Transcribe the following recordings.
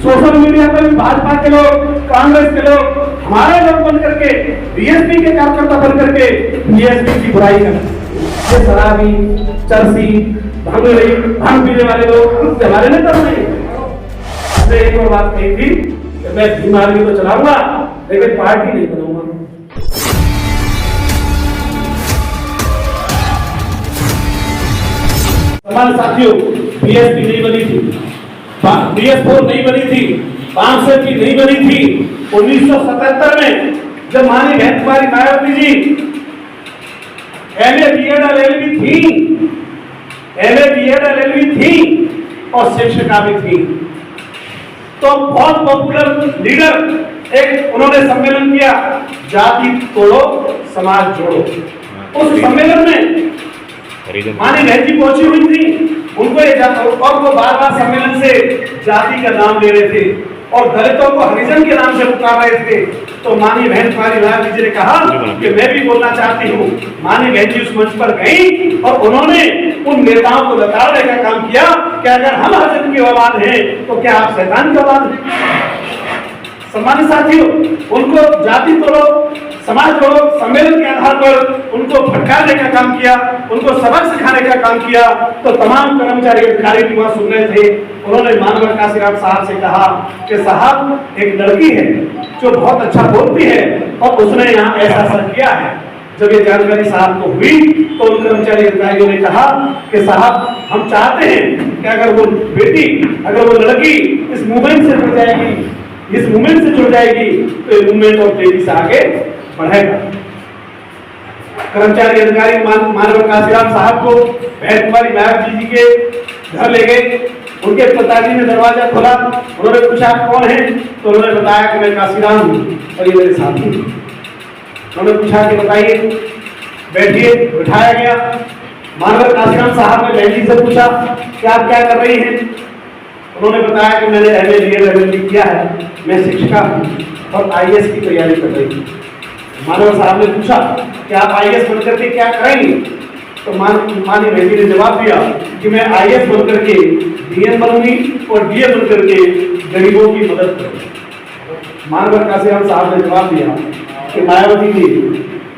Social media पर भी भाजपा के लोग, कांग्रेस के लोग, हमारे लोग बन करके, बीएसपी के कार्यकर्ता बन करके बीएसपी की बुराई कर, ये शराबी, चरसी, भांग पीने वाले लोग हमारे नेता बने। एक और बात कही थी कि मैं भीम आर्मी तो चलाऊंगा लेकिन पार्टी नहीं बनाऊंगा। हमारे साथियों, बीएसपी नहीं बनी थी, BS4 नहीं बनी थी, 500 की नहीं बनी थी। 1977 में जब माननीय बहन कुमारी Mayawati ji LA BEd LLB थी और शिक्षिका भी थी, तो बहुत पॉपुलर लीडर एक उन्होंने सम्मेलन किया, जाति तोड़ो समाज जोड़ो। उस सम्मेलन में मानी बहन जी पहुंची हुई थी, उनको और वो बार बार सम्मेलन से जाति का नाम ले रहे थे और दलितों को हरिजन के नाम से पुकार रहे थे। तो मानी बहन कुमारी मायावती जी ने कहा कि मैं भी बोलना चाहती हूँ। मानी बहन जी उस मंच पर गई और उन्होंने उन नेताओं को लताड़ने का काम किया कि अगर हम हरिजन की औलाद हैं तो क्या आप शैतान की औलाद हैं? सम्मानित साथियों, उनको जाति तोड़ो समाज जोड़ो सम्मेलन के आधार पर उनको भटकाने का काम किया, उनको सबक सिखाने का काम किया। तो तमाम कर्मचारी अधिकारी भी वहां सुन रहे थे। उन्होंने मानव काशीराम साहब से कहा कि साहब एक लड़की है जो बहुत अच्छा बोलती है और उसने यहाँ ऐसा असर किया है। जब ये जानकारी साहब को हुई तो उन कर्मचारी अधिकारियों ने कहा कि साहब हम चाहते हैं कि अगर वो बेटी, अगर वो लड़की इस मूवमेंट से जुड़ जाएगी, इस मूवमेंट से जुड़ जाएगी तो ये मूवमेंट और तेजी से आगे बढ़ेगा। कर्मचारी अधिकारी मानव काशीराम साहब को बहन कुमारी मायावती जी के घर ले गए। उनके पिताजी ने दरवाजा खोला, उन्होंने पूछा कौन है, तो उन्होंने बताया कि मैं काशीराम हूँ और ये मेरे साथी हैं। उन्होंने पूछा कि बताइए, बैठिए, बिठाया गया। मानव काशीराम साहब ने बहन जी से पूछा कि आप क्या कर रही हैं? उन्होंने बताया कि मैंने MA BEd LLB किया है, मैं शिक्षिका हूँ और IAS की तैयारी कर रही हूँ। मानव साहब ने पूछा कि आप IAS बनकर के क्या करेंगे? तो मानी बहन जी ने जवाब दिया कि मैं IAS बनकर के DM बनूंगी और DM बनकर के गरीबों की मदद करूंगी। मानव काशीराम साहब ने जवाब दिया कि मायावती जी,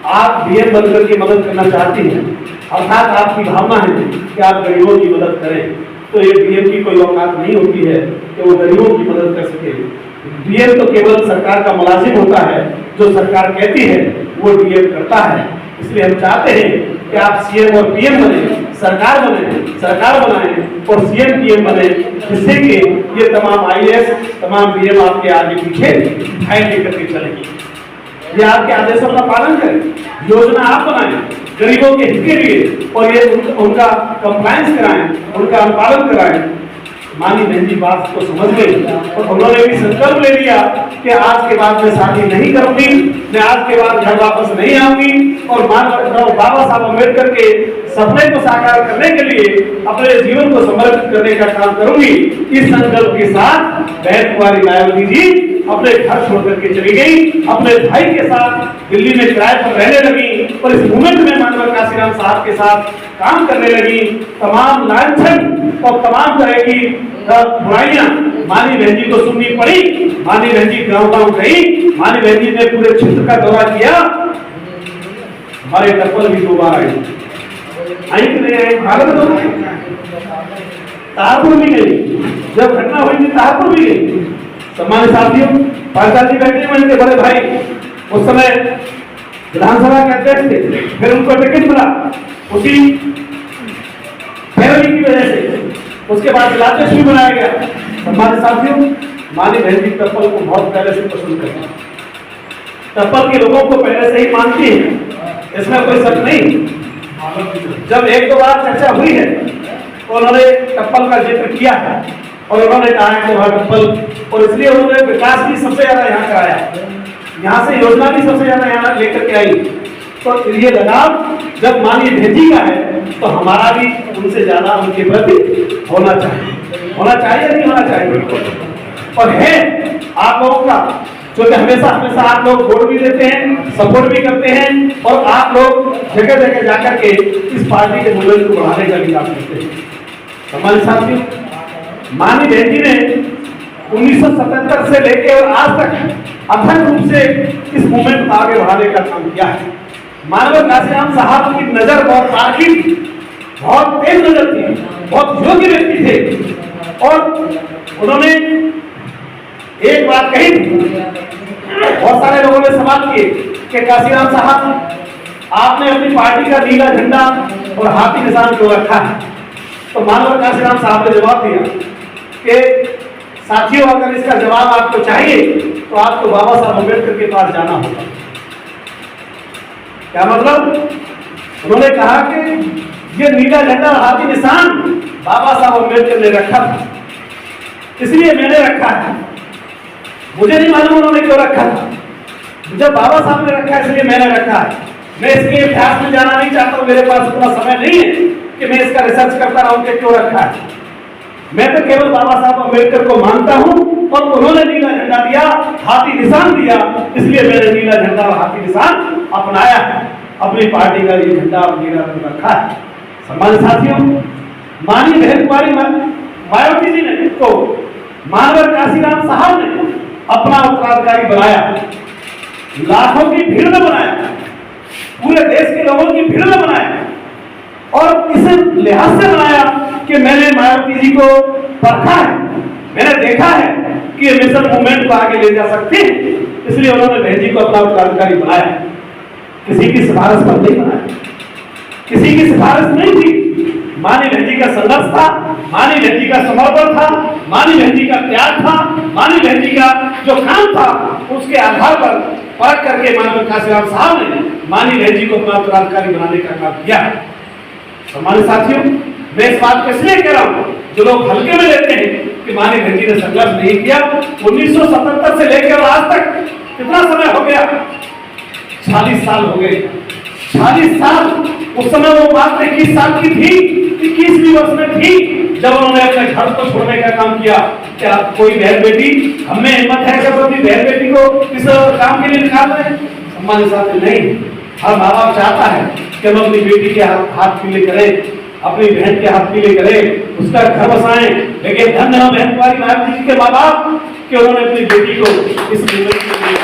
आप DM बनकर के मदद करना चाहती हैं, अर्थात आपकी भावना है कि आप गरीबों की मदद करें, तो ये DM की कोई औकात नहीं होती है कि वो गरीबों की मदद कर सके। DM तो केवल सरकार का मुलाजिम होता है, जो सरकार कहती है वो DM करता है। इसलिए हम चाहते हैं कि आप CM और PM बने, सरकार बनाएं और CM PM बने, जिससे कि ये तमाम IAS, तमाम DM आपके आगे पीछे ढाई लेकर के चलेंगे। ये आपके आदेशों का पालन करें, योजना आप बनाएं गरीबों के हित के लिए और ये उनका कंप्लायंस कराएं, उनका अनुपालन कराएं। मानी बहन जी बात को समझ गई और उन्होंने भी संकल्प ले लिया कि आज के बाद मैं शादी नहीं करूंगी, मैं आज के बाद घर वापस नहीं आऊंगी और बाबा साहब अम्बेडकर के सपने को साकार करने के लिए अपने जीवन को समर्पित करने का काम करूंगी। इस संकल्प के साथ बहन कुमारी मायावती जी अपने घर छोड़ करके चली गई, अपने भाई के साथ दिल्ली में किराए पर रहने लगी और इस मूवमेंट में मानव काशीराम साहब के साथ काम करने लगी। तमाम लांछन और तमाम तरह की बुराइयां मानी बहन जी को सुननी पड़ी। मानी बहन जी गांव गई, मानी बहन जी ने पूरे क्षेत्र का दौरा किया। हमारे टप्पल भी 2 बार आए, आई कि नहीं आई? भारत में तारपुर भी गई, जब घटना हुई थी तारपुर भी गई। सम्मानित साथियों, पारसा जी बैठे हुए थे बड़े भाई, उस समय विधानसभा के अध्यक्ष थे, फिर उनको टिकट मिला उसी पैरवी की वजह से, उसके बाद जिलाध्यक्ष भी बनाया गया। सम्मानित साथियों, मानी बहन जी टप्पल को बहुत पहले से पसंद करते हैं, टप्पल के लोगों को पहले से ही मानती है, इसमें कोई शक नहीं। जब 1-2 बार चर्चा हुई है तो उन्होंने टप्पल का जिक्र किया है और उन्होंने कहा है कि वह टप्पल, और इसलिए उन्होंने विकास भी सबसे ज्यादा यहाँ कराया, यहाँ से योजना भी सबसे ज्यादा यहाँ लेकर के आई। तो ये लगाव जब माननीय बहन जी का है तो हमारा भी उनसे ज्यादा उनके प्रति होना चाहिए नहीं होना चाहिए। और है आप लोगों का, जो कि हमेशा आप लोग वोट भी देते हैं, सपोर्ट भी करते हैं और आप लोग जगह जगह जाकर के इस पार्टी के मूवमेंट को बढ़ाने का भी काम करते हैं। हमारे साथियों, माननीय बहन जी ने 1977 से लेकर और आज तक अथक रूप से इस मूवमेंट को आगे बढ़ाने का काम किया है। मानव काशीराम साहब की नजर बहुत तार्किक, बहुत तेज नजर थी, बहुत योग्य व्यक्ति थे और उन्होंने एक बात कही थी। बहुत सारे लोगों ने सवाल किए कि काशीराम साहब, आपने अपनी पार्टी का नीला झंडा और हाथी निशान क्यों रखा है? तो मानव काशीराम साहब ने जवाब दिया कि साथियों, अगर इसका जवाब आपको चाहिए तो आपको बाबा साहब अम्बेडकर के पास जाना होगा। क्या मतलब? उन्होंने कहा कि ये नीला झंडा और हाथी निशान बाबा साहब अम्बेडकर ने रखा था, इसलिए मैंने रखा है। मुझे नहीं मालूम उन्होंने क्यों रखा था, जब बाबा साहब ने रखा है इसलिए मैंने रखा है। मैं इसके इतिहास में जाना नहीं चाहता हूं, मेरे पास इतना समय नहीं है कि मैं इसका रिसर्च करता रहूं कि क्यों रखा है। मैं तो केवल बाबा साहब अम्बेडकर को मानता हूं और उन्होंने नीला झंडा दिया, हाथी निशान दिया, इसलिए मैंने नीला झंडा और हाथी निशान अपनाया है। अपनी पार्टी का ये झंडा और नीला रंग रखा है। सम्मानित साथियों, माननीय बहन कुमारी मायावती जी ने को मानव काशीराम साहब ने अपना उत्तराधिकारी बनाया, लाखों की भीड़ में बनाया, पूरे देश के लोगों की भीड़ में बनाया और इसे लिहाज से बनाया कि मैंने मायावती जी को परखा है, मैंने देखा है कि ये मिशन मूवमेंट को आगे ले जा सकते हैं, इसलिए उन्होंने बहन जी को अपना उत्तराधिकारी बनाया। किसी की सिफारिश पर नहीं बनाया, किसी की सिफारिश नहीं थी। मानी बहन जी का संघर्ष था, मानी बहन जी का समर्पण था, मानी बहन जी का त्याग था, मानी बहन जी का जो काम था, उसके आधार पर परख करके मानव काशीराम साहब ने मानी बहन जी को अपना उत्तराधिकारी बनाने का काम किया। सम्मानित साथियों, मैं इस बात को इसलिए कह रहा हूं, जो लोग हल्के में लेते हैं कि मानी बहन जी ने संघर्ष नहीं किया। 1977 से लेकर आज तक कितना समय हो गया? 40 साल हो गए। 40 साल। उस समय वो बात 21 साल की थी, 21वीं वर्ष में थी जब उन्होंने अपने घर को छोड़ने का काम किया। क्या कोई बहन बेटी, हमें हिम्मत है जब अपनी बहन बेटी को इस काम के लिए निकाल रहे? हमारे साथ नहीं। हर माँ बाप चाहता है कि हम अपनी बेटी के हाथ पीले करें, अपनी बहन के हाथ पीले करें, उसका घर बसाएं, लेकिन धन्य हो बहन कुमारी मायावती जी के माँ बाप कि उन्होंने अपनी बेटी को इस मूवमेंट के लिए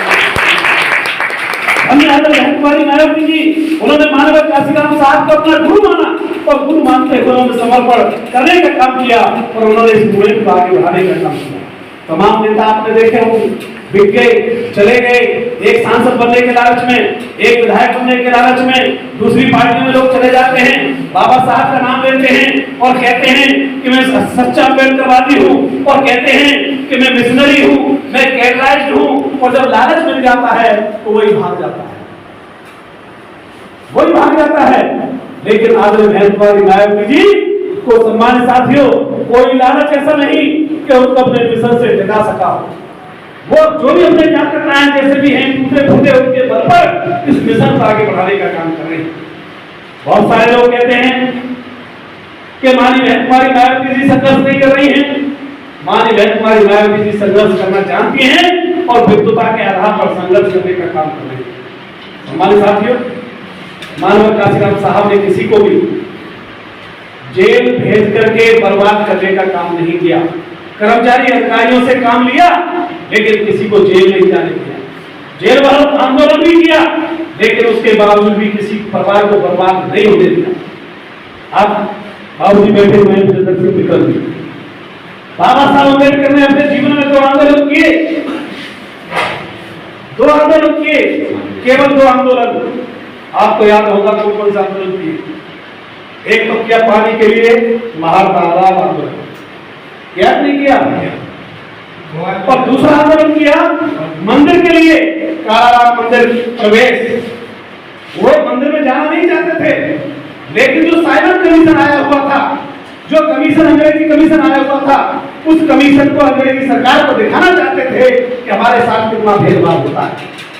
बहन कुमारी मायावती जी, उन्होंने मानव काशीराम साहब को अपना गुरु माना और गुरु मानते हुए उन्होंने समर्पण करने का काम किया और उन्होंने इस मूवमेंट को आगे बढ़ाने का काम किया। तमाम नेता आपने देखे होंगे, बिक गए, चले गए, एक सांसद बनने के लालच में, एक विधायक बनने के लालच में दूसरी पार्टी में लोग चले जाते हैं, बाबा साहब का नाम लेते हैं और कहते हैं कि मैं सच्चा अम्बेडकरवादी हूँ और कहते हैं कि मैं मिशनरी हूँ, मैं कैटलाइज्ड हूँ, और जब लालच मिल जाता है तो वही भाग जाता है, वही भाग जाता है। लेकिन आदरणीय बहन कुमारी मायावती जी को, सम्मानित साथियों, कोई लालच ऐसा नहीं कि उनको अपने मिशन से हटा सका हो। वो जो भी अपने क्या करना है, जैसे भी हैं, टूटे फूटे उनके बल पर इस मिशन को आगे बढ़ाने का काम कर रहे हैं। बहुत सारे लोग कहते हैं कि माननीय बहन कुमारी मायावती जी संघर्ष नहीं कर रही हैं। माननीय बहन कुमारी मायावती जी संघर्ष करना जानती हैं और विद्वता के आधार पर संघर्ष करने का काम कर रहे हैं। सम्मानित साथियों, मानव काशीराम साहब ने किसी को भी जेल भेज करके बर्बाद करने का काम नहीं किया। कर्मचारी अधिकारियों से काम लिया लेकिन किसी को जेल नहीं जाने दिया। जेल वालों आंदोलन भी किया लेकिन उसके बावजूद भी किसी परिवार को बर्बाद नहीं होने दिया। अब बाबूजी बैठे हुए हैं, दर्शक निकल दिए। बाबा साहब अम्बेडकर ने अपने जीवन में 2 आंदोलन किए, 2 आंदोलन किए, केवल 2 आंदोलन। आपको याद होगा कौन सा आंदोलन किए? एक तो किया पानी के लिए महाराणा आंदोलन, क्या नहीं किया, और दूसरा आंदोलन किया मंदिर के लिए, कालाराम मंदिर प्रवेश। वो मंदिर में जाना नहीं चाहते थे, लेकिन जो साइमन कमीशन आया हुआ था, जो कमीशन अंग्रेजी कमीशन आया हुआ था, उस कमीशन को अंग्रेजी सरकार को दिखाना चाहते थे कि हमारे साथ कितना भेदभाव होता है,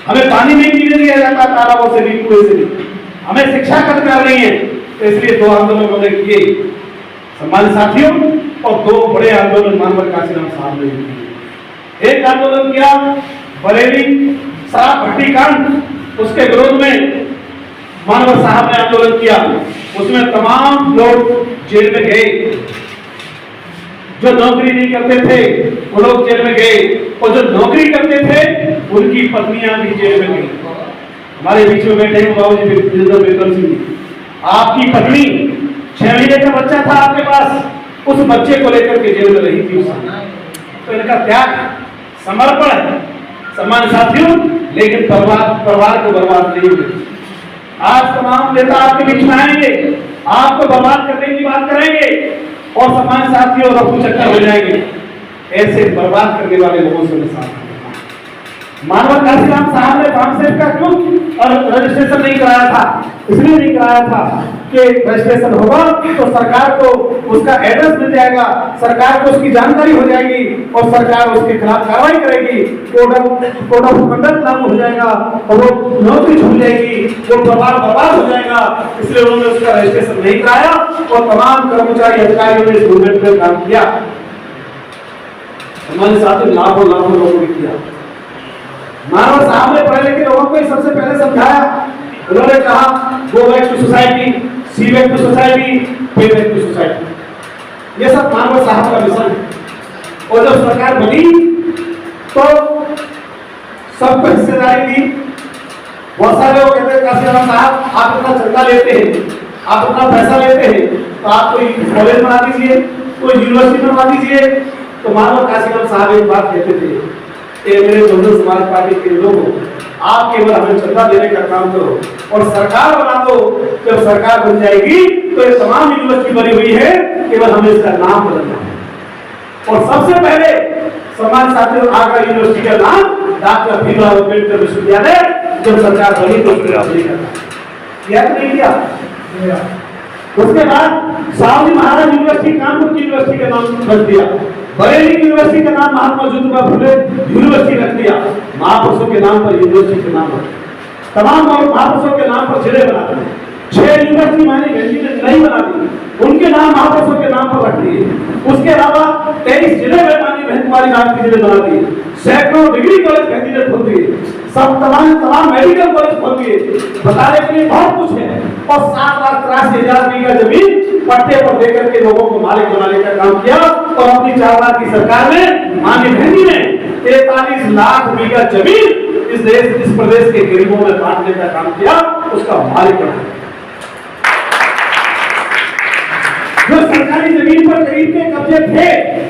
हमें पानी नहीं पीने दिया जाता तालाबों से भी, कुएं से भी, हमें शिक्षा कट कर रही है। तो इसलिए 2 आंदोलन उन्होंने किए सम्मानित साथियों, और 2 बड़े आंदोलन मानव काशीराम साहब ने किए। एक आंदोलन किया बरेली शराब भट्टी कांड, उसके विरोध में मानव साहब ने आंदोलन किया। उसमें तमाम लोग जेल में गए, जो नौकरी नहीं करते थे वो लोग जेल में गए, और जो नौकरी करते थे उनकी पत्नियां भी जेल में गई। हमारे बीच में बैठे हैं बाबू जी विजेंद्र बेकम सिंह, आपकी पत्नी 6 महीने का बच्चा था आपके पास, उस बच्चे को लेकर के जेल में रही थी। तो इनका त्याग समर्पण है सम्मान साथियों, लेकिन परिवार को बर्बाद नहीं हुए। आज तमाम नेता आपके बीच में आएंगे, आपको बर्बाद करने की बात करेंगे और सम्मान साथियों रफू चक्कर हो जाएंगे। ऐसे बर्बाद करने वाले लोगों से साथ मानव काशीराम साहब ने फार्मसेट का क्यों और रजिस्ट्रेशन नहीं कराया था? इसलिए नहीं कराया था कि रजिस्ट्रेशन होगा तो सरकार को उसका एड्रेस मिल जाएगा, सरकार को उसकी जानकारी हो जाएगी और सरकार उसके खिलाफ कार्रवाई करेगी, कोड ऑफ कंडक्ट लागू हो जाएगा और वो नौकरी छूट जाएगी, वो परिवार बर्बाद हो जाएगा। इसलिए उन्होंने उसका रजिस्ट्रेशन नहीं कराया और तमाम कर्मचारी अधिकारियों ने इस मूवमेंट में काम किया। हमारे साथ लाखों लोगों ने किया। मानव साहब ने पढ़े लिखे लोगों को सबसे पहले समझाया, उन्होंने कहा go back to society, see back to society, pay back to society. ये सब मानव साहब का मिशन है। और जब सरकार बनी तो सबको हिस्सेदारी दी। बहुत सारे लोग कहते हैं काशीराम साहब आप इतना चंदा लेते हैं, आप इतना पैसा लेते हैं, तो आप कोई कॉलेज बना दीजिए, कोई यूनिवर्सिटी बनवा दीजिए। तो मानव काशीराम साहब एक बात कहते थे, मेरे बहुजन समाज पार्टी के लोगों, आप केवल हमें चंदा देने का काम करो और सरकार बना दो। जब सरकार बन जाएगी तो ये तमाम यूनिवर्सिटी बनी हुई है, केवल हमें इसका नाम बदलना है। और सबसे पहले समाज साथियों आगरा यूनिवर्सिटी का नाम डॉक्टर भीमराव अम्बेडकर विश्वविद्यालय जब सरकार बनी तो नहीं किया। उसके बाद साहूजी महाराज यूनिवर्सिटी कानपुर की यूनिवर्सिटी का नाम रख दिया, बरेली यूनिवर्सिटी का नाम महात्मा ज्योतिबा फुले यूनिवर्सिटी रख दिया। महापुरुषों के नाम पर यूनिवर्सिटी के नाम रख, तमाम महापुरुषों के नाम पर जिले बना दिए। 6 यूनिवर्सिटी मानी गंजी ने नहीं बना दी, उनके नाम महापुरुषों के नाम पर रख दिए। उसके अलावा 23 जिले में मानी बहन कुमारी गांधी जिले बना दिए, सैकड़ों डिग्री कॉलेज गंजी ने खोल दिए, सब तमाम मेडिकल कॉलेज खोल दिए। बताने के लिए बहुत कुछ है। और 7,83,000 बीघा जमीन पट्टे पर देकर के लोगों को मालिक बनाने का काम किया। और अपनी 4 बार की सरकार में माननीय बहनी ने 43 लाख बीघा जमीन इस प्रदेश के गरीबों में बांटने का काम किया, उसका मालिक बना। जो सरकारी जमीन पर गरीब के कब्जे थे,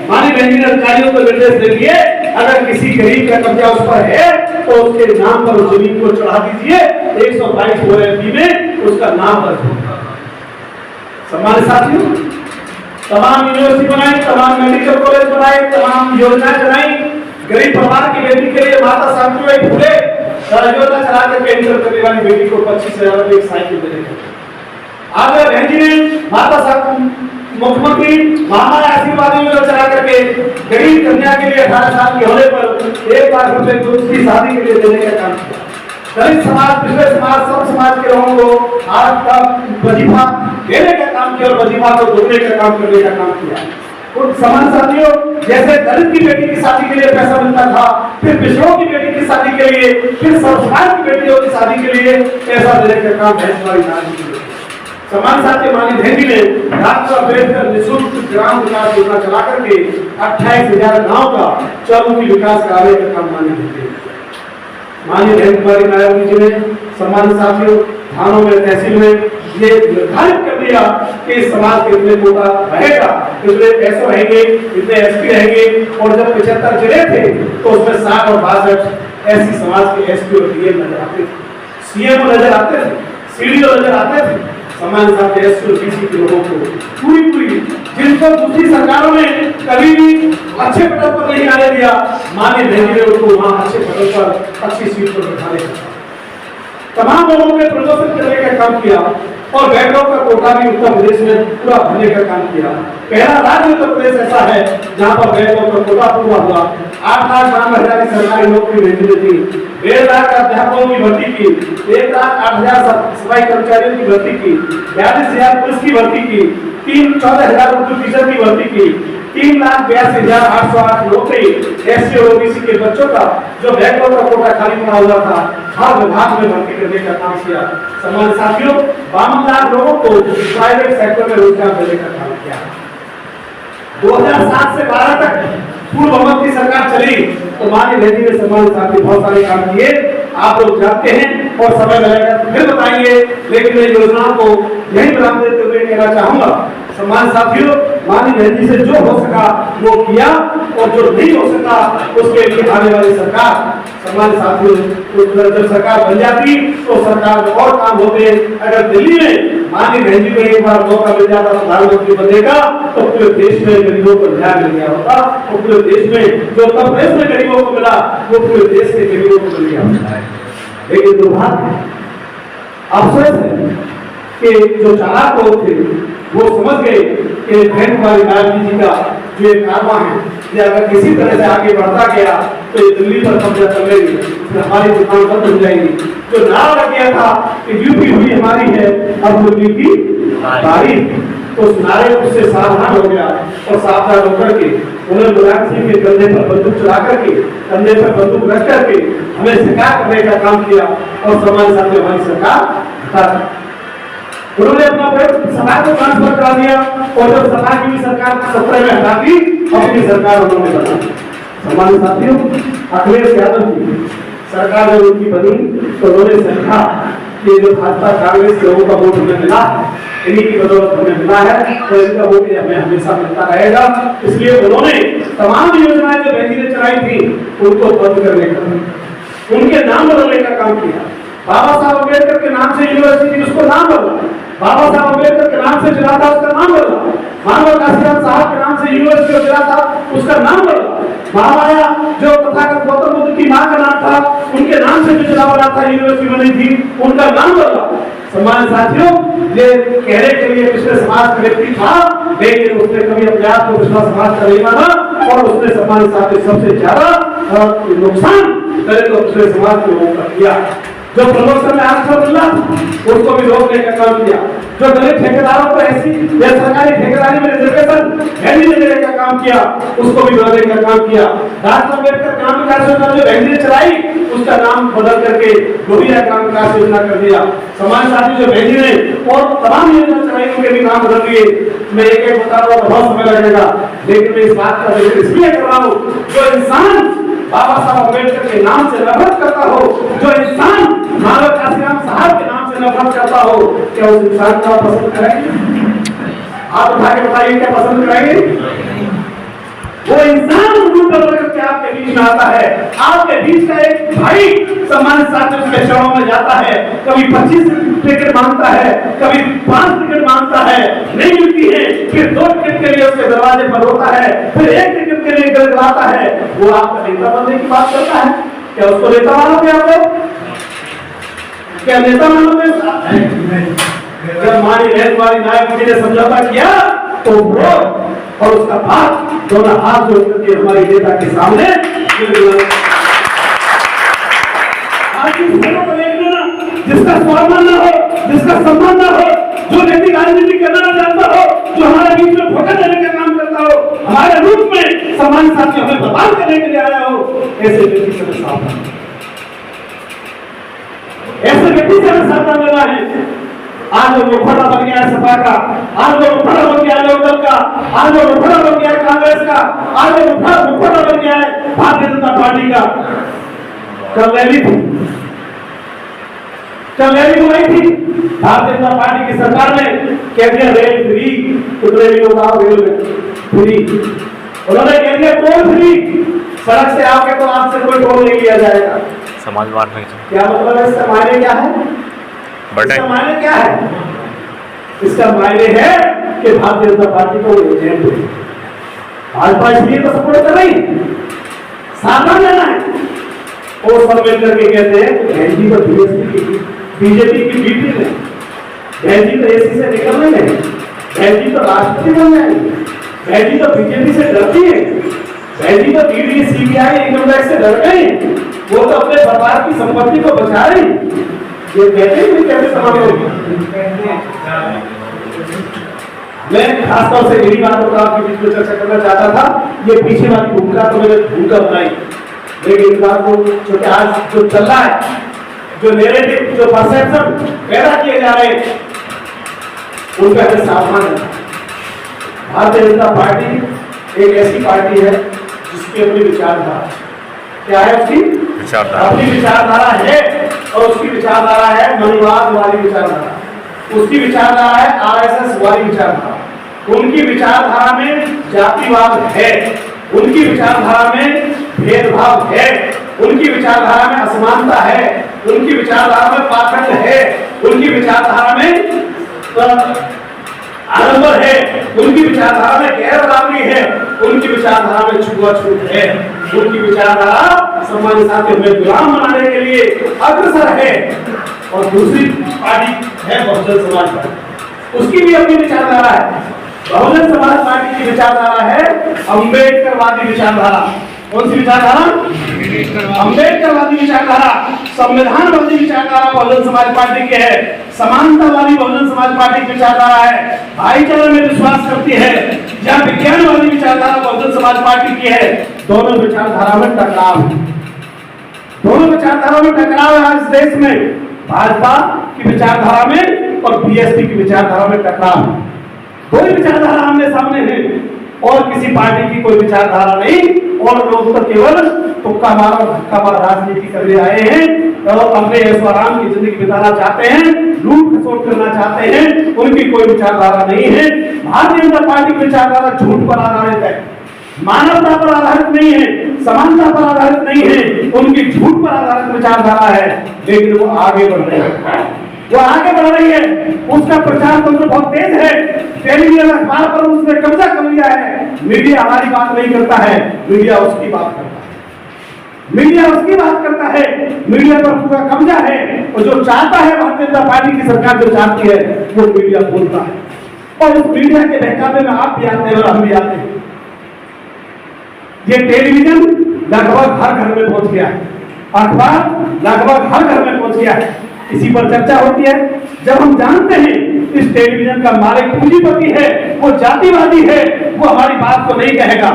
माननीय बहनी ने अधिकारियों को निर्देश दे दिए, अगर किसी गरीब का कब्जा उस पर है तो उसके नाम पर उस जमीन को चढ़ा दीजिए, 122 OMB में उसका नाम रख दो। सम्मानित साथियों, तमाम यूनिवर्सिटी बनाई, तमाम मेडिकल कॉलेज बनाए, तमाम योजनाएं चलाई। गरीब परिवार की बेटी के लिए माता सावित्रीबाई फुले योजना चला करके इंटर करने वाली बेटी को 25,000 रुपए साइकिल देने का। आगे बहन जी ने माता साहब मुख्यमंत्री महामाया आशीर्वाद योजना चला करके गरीब कन्या के लिए 18 साल के होने पर 1 लाख रुपए उसकी शादी के लिए देने का काम किया। दलित समाज, पिछड़े समाज, सब समाज के लोगों को आज तक वजीफा देने का काम किया और वजीफा को जोड़ने का काम करने का काम किया। उन समान साथियों, जैसे दलित की बेटी की शादी के लिए पैसा मिलता था, फिर पिछड़ों की बेटी की शादी के लिए, फिर सब समाज की बेटियों की शादी के लिए पैसा देने का काम है हमारी नारी की। समान साथी माननीय बहनी ने डॉक्टर अम्बेडकर निःशुल्क ग्राम विकास योजना चला करके 28,000 गाँव का चौमुखी विकास कराने का काम माननीय बहन कुमारी नायक जी ने सम्मानित साथियों थानों में, तहसील में ये निर्धारित कर दिया कि समाज के इतने कोटा रहेगा, इतने एसओ रहेंगे, इतने एसपी रहेंगे। और जब 75 जिले थे तो उसमें 60 और 62 ऐसी समाज के एसपी और डीएम नजर आते थे, सीएम नजर आते थे, सीडीओ नजर आते थे। सम्मानित साथी एसपी और बीसी के लोगों को पूरी जिनको दूसरी सरकारों ने कभी भी अच्छे पद पर नहीं आने दिया, माननीय बहनी ने उनको वहां अच्छे पद पर, अच्छी सीट पर बैठाने का, तमाम लोगों में प्रदर्शन करने का काम किया। और बैकलॉग का कोटा भी उत्तर प्रदेश में पूरा भरने का काम किया। पहला राज्य उत्तर प्रदेश ऐसा है जहां पर बैकलॉग का कोटा पूरा हुआ। 8,92,000 सरकारी नौकरी भेजी थी, 1.5 लाख अध्यापकों की भर्ती की, 1,08,000 सफाई कर्मचारियों की भर्ती की, 42,000 पुलिस की भर्ती की, 14,000 उर्दू टीचर की भर्ती की, 3,82,808 नौकरी एससी और ओबीसी के बच्चों का जो बैकलॉग का कोटा खाली पड़ा हुआ था हर विभाग में भर्ती करने का काम किया। सम्मानित साथियों, 52 लाख लोगों को प्राइवेट सेक्टर में रोजगार देने का काम किया। 2007 से 12 तक पूर्व बहुमत की सरकार चली तो माननीय नेत्री ने सम्मान साथ में बहुत सारे काम किए, आप लोग जानते हैं और समय लगेगा तो फिर बताएंगे। लेकिन मैं योजनाओं को यही विराम देते हुए कहना चाहूंगा, सम्मान साथियों, माननीय नेत्री से जो हो सका वो किया और जो नहीं हो सका उसके लिए आने वाली सरकार, सम्मान साथियों, जब सरकार बन जाती तो सरकार में और काम होते। अगर दिल्ली में माननीय नेत्री को एक बार मौका मिल जाता प्रधानमंत्री बनेगा तो पूरे देश में गरीबों को न्याय मिल गया होता और पूरे देश में जो उत्तर प्रदेश में गरीबों को मिला वो पूरे देश के गरीबों को मिल गया होता है। लेकिन दुर्भाग्य अफसोस है कि जो चालाक लोग थे वो समझ गए कि बहन कुमारी मायावती जी का जो एक कारवा है ये अगर किसी तरह से आगे बढ़ता गया तो ये दिल्ली पर कब्जा कर लेगी, फिर हमारी दुकान बंद हो जाएगी। जो नारा लग गया था कि यूपी हुई हमारी है, अब दिल्ली की बारी, तो उस नारे से सावधान हो गया और सावधान होकर के उन्होंने मुलायम सिंह के कंधे पर बंदूक चला करके, कंधे पर बंदूक रख करके हमें शिकार करने का काम किया और समाज साथ में हमारी सरकार उन्होंने अपना सभा को ट्रांसफर करा दिया और जब सभा की सरकार 17 में हटा दी अपनी सरकार उन्होंने बना। सम्मानित साथियों, अखिलेश यादव की सरकार जब उनकी बनी तो उन्होंने समझा कि जो भाजपा कांग्रेस लोगों का वोट हमें मिला, इन्हीं की बदौलत हमें मिला है तो इनका वोट हमें हमेशा मिलता रहेगा। इसलिए उन्होंने तमाम योजनाएं जो बहन ने चलाई थी उनको बंद करने का, उनके नाम बदलने का काम किया। बाबा साहब अम्बेडकर के नाम से यूनिवर्सिटी उसको नाम बदला, बाबा साहब अम्बेडकर के नाम से चला था उसका नाम बदला, मानव काशीराम साहब के नाम से यूनिवर्सिटी चला था उसका नाम बदला, महामाया जो तथागत गौतम बुद्ध की मां का नाम था उनके नाम से जो चला बना था यूनिवर्सिटी बनी थी उनका नाम बदला। सम्मानित साथियों, ये कहने के लिए पिछले समाज का व्यक्ति था लेकिन उसने कभी अपने आप को पिछला समाज का नहीं माना और उसने सम्मानित साथियों सबसे ज्यादा नुकसान दलित और पिछले समाज के लोगों का किया। जो प्रमोशन में आरक्षण मिला उसको भी रोकने का काम किया, जो दलित ठेकेदारों को ऐसी या सरकारी ठेकेदारी में रिजर्वेशन देने का काम किया उसको भी बदलने का काम किया। डॉक्टर अम्बेडकर ग्राम विकास योजना जो बहन ने चलाई उसका नाम बदल करके लोहिया ग्राम विकास योजना कर दिया। समाज साथी जो बहन ने और तमाम योजना चलाई उनके भी नाम बदल दिए। मैं एक एक बता रहा हूँ, बहुत समय लगेगा लेकिन मैं इस बात का जिक्र इसलिए कर रहा हूँ, जो इंसान बाबा साहब अम्बेडकर के नाम से नफरत करता हो, जो इंसान मानव काशीराम साहब के नाम से नफरत करता हो, क्या उस इंसान को पसंद करेंगे? आप उठा के बताइए क्या पसंद करेंगे? वो इंसान करके आपके बीच में आता है, आपके बीच का एक भाई सम्मानित साथियों के चरणों में जाता है, कभी 25 टिकट मांगता है, कभी 5 टिकट मांगता है, नहीं मिलती है, फिर 2 टिकट के लिए उसके दरवाजे पर रोता है, फिर 1 टिकट के लिए गड़गड़ाता है। वो आपका नेता बनने की बात करता है, क्या उसको नेता मानोगे आप लोग? क्या नेता मानोगे? जब माननीय बहन कुमारी मायावती ने समझौता किया तो वो और उसका बाप दोनों हाथ जोड़ करके हमारे नेता के सामने जिसका स्वाभिमान न हो, जिसका सम्मान न हो, जो व्यक्ति राजनीति करना न जानता हो, जो हमारे बीच में धोखा देने का काम करता हो, हमारे रूप में सम्मान साथी हमें बर्बाद करने के लिए आया हो, ऐसे व्यक्ति से हमें सावधान, ऐसे व्यक्ति से हमें सावधान लेना है। आज वो मुखड़ा बन गया है सपा का, आज वो मुखड़ा बन गया है लोकदल का, आज वो मुखड़ा बन गया है कांग्रेस का, आज वो मुखड़ा बन गया है भारतीय जनता पार्टी का। कल रैली हुई थी भारतीय जनता पार्टी की सरकार ने कह दिया रेल फ्री, कितने भी लोग आओ रेल में फ्री, उन्होंने कह दिया टोल फ्री, सड़क से आओगे तो आपसे कोई टोल नहीं लिया जाएगा। समाजवाद में क्या मतलब है? इसका मायने क्या है? इसका मायने क्या है? इसका मायने है कि भारतीय जनता पार्टी को एजेंट है, भाजपा इसलिए तो सपोर्ट कर रही है, सावधान रहना है। और सब मिलकर के कहते हैं बहन जी तो बीजेपी की बीटी नहीं, बहन जी तो एसी से निकल नहीं गए, बहन जी तो राष्ट्रपति बन जाएंगे, बहन जी तो बीजेपी से डरती है, बहन जी तो ईडी सीबीआई इनकम टैक्स से डर गई, वो तो अपने परिवार की संपत्ति को बचा रही। ये कहते हैं कैसे समझ लोगे? मैं खासतौर से यही बातों का आपके बीच में चर्चा करना चाहता था। ये पीछे वाली भूमिका तो मैंने भूमिका बनाई, लेकिन इस बात को जो आज जो चल रहा है, जो नैरेटिव, जो परसेप्शन पैदा किए जा रहे हैं उनका हमें सावधान है। भारतीय जनता पार्टी एक ऐसी पार्टी है जिसकी अपनी विचारधारा, क्या है उसकी विचारधारा, अपनी विचारधारा है, और उसकी विचारधारा है मनुवाद वाली विचारधारा, उसकी विचारधारा है आरएसएस वाली विचारधारा। उनकी विचारधारा में जातिवाद है, उनकी विचारधारा में भेदभाव है, उनकी विचारधारा में असमानता है, उनकी विचारधारा में पाखंड है, उनकी विचारधारा में आडंबर है, उनकी विचारधारा में गैर बराबरी है, उनकी विचारधारा में छुआछूत है, उनकी विचारधारा सम्मानित साथियों में गुलाम बनाने के लिए अग्रसर है। और दूसरी पार्टी है बहुजन समाज पार्टी, उसकी भी अपनी विचारधारा है। बहुजन समाज पार्टी की विचारधारा है अम्बेडकरवादी विचारधारा। कौन सी विचारधारा? अम्बेडकरवादी विचारधारा। संविधानवादी विचारधारा बहुजन समाज पार्टी की है, समानतावादी बहुजन समाज पार्टी की विचारधारा है, भाईचारे में विश्वास करती है, या विज्ञानवादी विचारधारा बहुजन समाज पार्टी की है। दोनों विचारधारा में टकराव है, दोनों विचारधारा में टकराव है इस देश में। भाजपा की विचारधारा में और बीएसपी की विचारधारा में टकराव है। कोई विचारधारा आमने सामने है और किसी पार्टी की कोई विचारधारा नहीं, और लोग तो केवल तुक्का मार और धक्का मार राजनीति करने आए हैं और अपने ऐशोआराम की जिंदगी बिताना चाहते हैं, लूट खसोट करना चाहते हैं। उनकी कोई विचारधारा नहीं है। भारतीय जनता पार्टी की विचारधारा झूठ पर आधारित है, मानवता पर आधारित नहीं है, समानता पर आधारित नहीं है, उनकी झूठ पर आधारित विचारधारा है। लेकिन वो आगे बढ़ रही है, वो आगे बढ़ रही है, उसका प्रचार तंत्र बहुत तेज है। टेलीविजन अखबार पर उसने कब्जा कर लिया है। मीडिया हमारी बात नहीं करता है, मीडिया उसकी बात करता है, मीडिया उसकी बात करता है, मीडिया पर पूरा कब्जा है। और जो चाहता है भारतीय जनता पार्टी की सरकार जो चाहती है वो मीडिया बोलता है, और उस मीडिया के बहकावे में आप भी आते हैं और हम भी आते हैं। ये टेलीविजन लगभग हर घर में पहुंच गया है, अखबार लगभग हर घर में पहुंच गया है, इसी पर चर्चा होती है। जब हम जानते हैं इस टेलीविजन का मालिक पूंजीपति है, वो जातिवादी है, वो हमारी बात को नहीं कहेगा,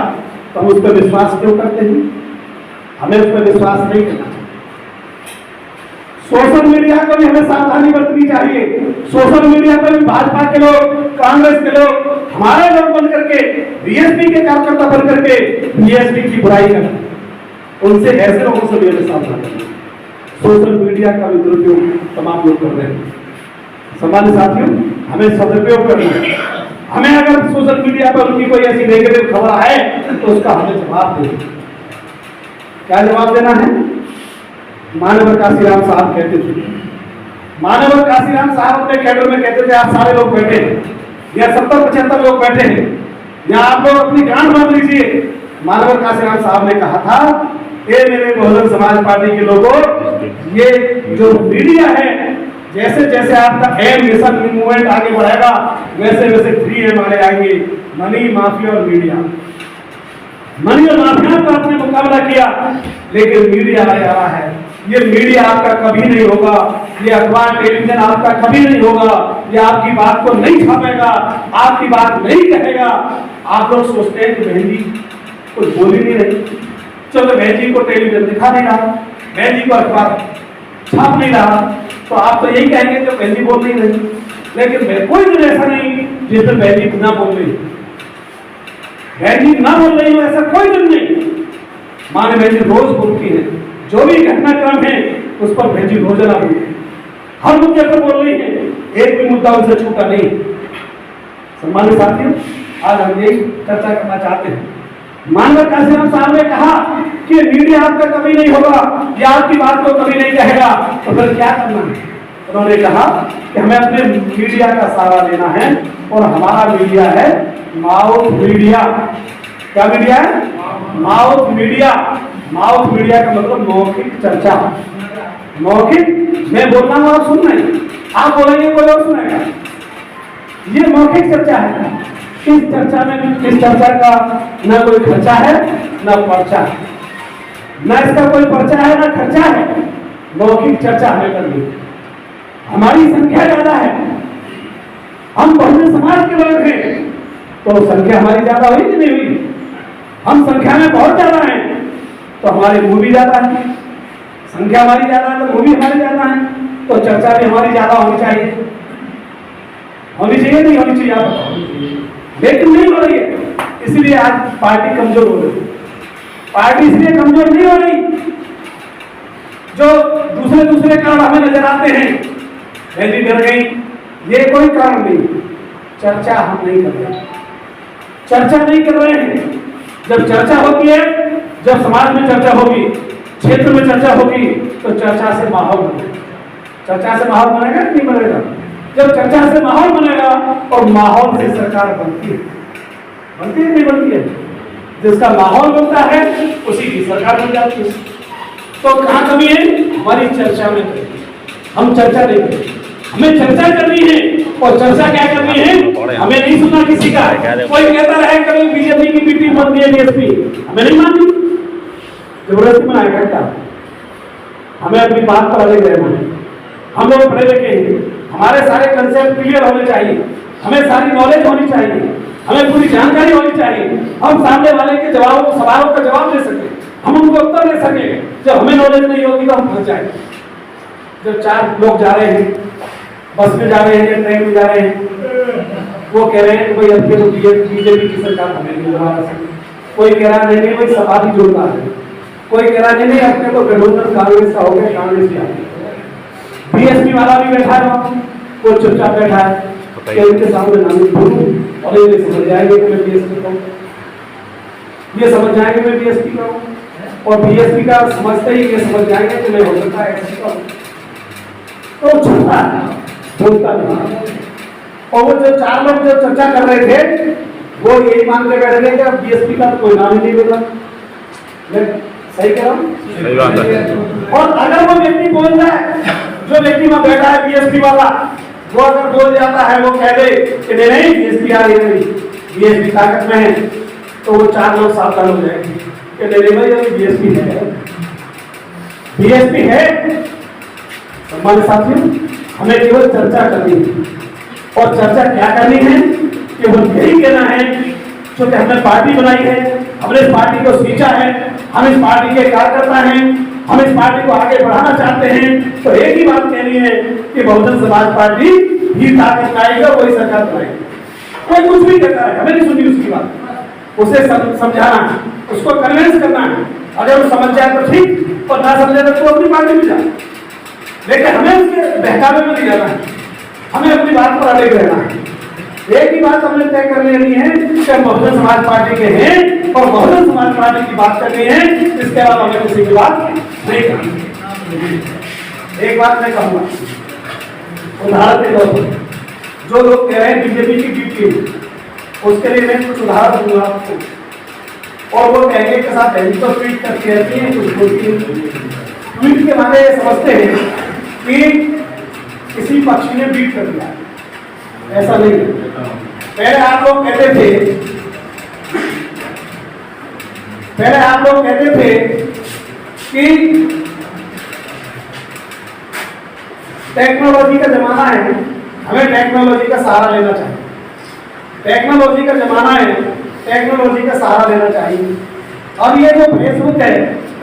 तो हम उस पर विश्वास क्यों करते हैं? हमें उस पर विश्वास नहीं करना चाहिए। सोशल मीडिया को भी हमें सावधानी बरतनी चाहिए। सोशल मीडिया पर भी भाजपा के लोग, कांग्रेस के लोग, हमारे लोग बन करके, बीएसपी के कार्यकर्ता बन करके बीएसपी की बुराई करते हैं। उनसे, ऐसे लोगों से भी हमें सावधान करना चाहिए। सोशल मीडिया का भी दुरुपयोग तमाम लोग कर रहे हैं। सम्मानित साथियों, हमें सदुपयोग करना है। हमें अगर सोशल मीडिया पर उनकी कोई ऐसी नेगेटिव खबर है तो उसका हमें जवाब देना। क्या जवाब देना है? मानव काशीराम साहब कहते थे, मानव काशीराम साहब अपने कैडर में कहते थे, आप सारे लोग बैठे हैं, या 70-75 लोग बैठे हैं, या आप लोग अपनी गांठ बांध लीजिए। मानव काशीराम साहब ने कहा था, ये मेरे बहुजन समाज पार्टी के लोगों, ये जो मीडिया है, जैसे जैसे आपका एम मिशन मूवमेंट आगे बढ़ेगा वैसे वैसे 3M वाले आएंगे, मनी, माफिया और मीडिया। मनी और माफिया का आपने मुकाबला किया, लेकिन मीडिया आ रहा है। ये मीडिया आपका कभी नहीं होगा, ये अखबार टेलीविजन आपका कभी नहीं होगा, ये आपकी बात को नहीं छापेगा, आपकी बात नहीं कहेगा। आप लोग सोचते हैं कि बहन जी कुछ बोल ही नहीं रही, चलो बहन जी को टेलीविजन दिखा नहीं रहा, बहन जी को अखबार छाप नहीं रहा, तो आप तो यही कहेंगे कि बहन जी बोल नहीं रही। लेकिन कोई दिन ऐसा नहीं जिसमें बहन जी ना बोल रही, बहन जी ना बोल रही हो, ऐसा कोई दिन नहीं। माने बहन जी रोज बोलती है, जो भी घटनाक्रम है उस पर बहन जी रोजाना बोलती है, हर मुद्दे पर बोल रही है, एक भी मुद्दा उनसे छूटा नहीं। सम्मानित साथियों, आज हम यही चर्चा करना चाहते हैं। मानव काशीराम साहब ने कहा कि मीडिया आपका कभी नहीं होगा, या आपकी बात को कभी नहीं कहेगा, तो फिर क्या करना है? उन्होंने कहा कि हमें अपने मीडिया का सहारा लेना है, और हमारा मीडिया है माउथ मीडिया। क्या मीडिया है? Mouth media. माउथ मीडिया का मतलब मौखिक चर्चा। मौखिक, मैं बोल रहा हूँ, आप सुन रहे हैं, आप बोलेंगे कोई और सुनेगा। ये मौखिक चर्चा है। इस चर्चा में, इस चर्चा का न कोई खर्चा है न पर्चा है, न इसका कोई पर्चा है न खर्चा है। मौखिक चर्चा हमें करनी है। हमारी संख्या ज्यादा है, हम बहुजन समाज के लोग हैं, तो संख्या हमारी ज्यादा हुई कि नहीं हुई? हम संख्या में बहुत ज्यादा हैं तो हमारे मुंह भी ज्यादा है। संख्या हमारी ज्यादा है तो मुंह भी हमारे ज्यादा है, तो चर्चा भी हमारी ज्यादा होनी चाहिए। होनी चाहिए नहीं होनी चाहिए? आप बताओ। लेकिन नहीं हो रही है। इसलिए आज पार्टी कमजोर हो रही। पार्टी इसलिए कमजोर नहीं हो रही, जो दूसरे कारण हमें नजर आते हैं, रैली डर गई, ये कोई कारण नहीं। चर्चा हम नहीं कर रहे, चर्चा नहीं कर रहे हैं। जब चर्चा होती है, जब समाज में चर्चा होगी, क्षेत्र में चर्चा होगी, तो चर्चा से माहौल बनेगा। चर्चा से माहौल बनेगा कि नहीं बनेगा? जब चर्चा से माहौल बनेगा और माहौल से सरकार बनती है, बनती है नहीं बनती है? जिसका माहौल बनता है उसी की सरकार बन जाती है। तो कहाँ कमी है? हमारी चर्चा में कमी। हम चर्चा नहीं करते, हमें चर्चा करनी है। और चर्चा क्या करनी है? हमें नहीं सुनना किसी का। कोई कहता रहे कभी बीजेपी की मीटिंग बनती है डीएसपी, हमें नहीं माननी, जबरदस्ती बनाएगा क्या? हमें अपनी बात पर अड़े रहना है। हम लोग पढ़े लिखे हैं, हमारे सारे कंसेप्ट क्लियर होने चाहिए, हमें सारी नॉलेज होनी चाहिए, हमें पूरी जानकारी होनी चाहिए। हम सामने वाले के सवालों का जवाब दे सके, हम उनको उत्तर दे सके। जब हमें नॉलेज नहीं होगी तो हम फंस जाएंगे। जब 4 लोग जा रहे हैं, बस में जा रहे हैं, ट्रेन में जा रहे हैं, वो कह रहे हैं कि भाई अब के तो बीजेपी की सरकार हमें नहीं दबा सकती। कोई कह रहा है नहीं भाई सभा भी जोड़ना है, कोई कह रहा है नहीं अपने तो गठबंधन कांग्रेस का हो गया, कांग्रेस की आती। बीएसपी वाला भी बैठा है, वो चुपचाप बैठा है कि उनके सामने नाम बोलूं और ये समझ जाएंगे कि मैं बीएसपी का हूं, ये समझ जाएंगे मैं बीएसपी का हूं, और बीएसपी का समझते ही ये समझ जाएंगे कि मैं हो सकता है ऐसा का हूं। तो छुपता है, बोलता नहीं। और वो जो 4 लोग जो चर्चा कर रहे थे, वो यही मान के बैठ गए कि अब बीएसपी का कोई नाम ही नहीं बोला। मैं सही कह रहा हूं? सही बात है। और अगर वो व्यक्ति बोल रहा है, जो व्यक्ति वहां बैठा है बीएसपी वाला, वो अगर बोल जाता है, वो कह दे कि नहीं बीएसपी आ रही है, बीएसपी ताकत में है, तो वो 4 लोग सावधान हो जाएंगे कि नहीं भाई अभी बीएसपी है, बीएसपी है। सम्मानित साथियों, हमें केवल चर्चा करनी है। और चर्चा क्या करनी है? केवल यही कहना है क्योंकि हमने पार्टी बनाई है, हमने इस पार्टी को सींचा है, हम इस पार्टी के कार्यकर्ता हैं, हम इस पार्टी को आगे बढ़ाना चाहते हैं। तो एक ही बात कहनी है कि बहुजन समाज पार्टी ही ताकत लाएगी और वही सरकार बनाएगी। कोई कुछ भी कहता है, हमें नहीं सुनी उसकी बात, उसे समझाना है, उसको कन्विंस करना है। अगर वो समझ जाए तो ठीक, और ना समझे तो अपनी पार्टी में जाए, लेकिन हमें उसके बहकावे में नहीं जाना है, हमें अपनी बात पर अड़े रहना है। एक ही बात हमने तय कर लेनी है कि हम बहुजन समाज पार्टी के हैं और बहुजन समाज पार्टी की बात करनी है, इसके अलावा हमें किसी की बात नहीं करनी। एक बात मैं कहूंगा, उदाहरण के तौर पर जो लोग कह रहे हैं बीजेपी की बी टीम, उसके लिए मैं कुछ उदाहरण दूंगा आपको। और वो कहेंगे के साथ तो ट्वीट करती रहती है, कुछ बोलती है। ट्वीट के माने समझते हैं कि किसी पक्षी ने ट्वीट कर दिया, ऐसा नहीं है। पहले आप लोग कहते थे कि टेक्नोलॉजी का जमाना है, हमें टेक्नोलॉजी का सहारा लेना चाहिए। टेक्नोलॉजी का जमाना है, टेक्नोलॉजी का सहारा लेना चाहिए। और ये जो फेसबुक है,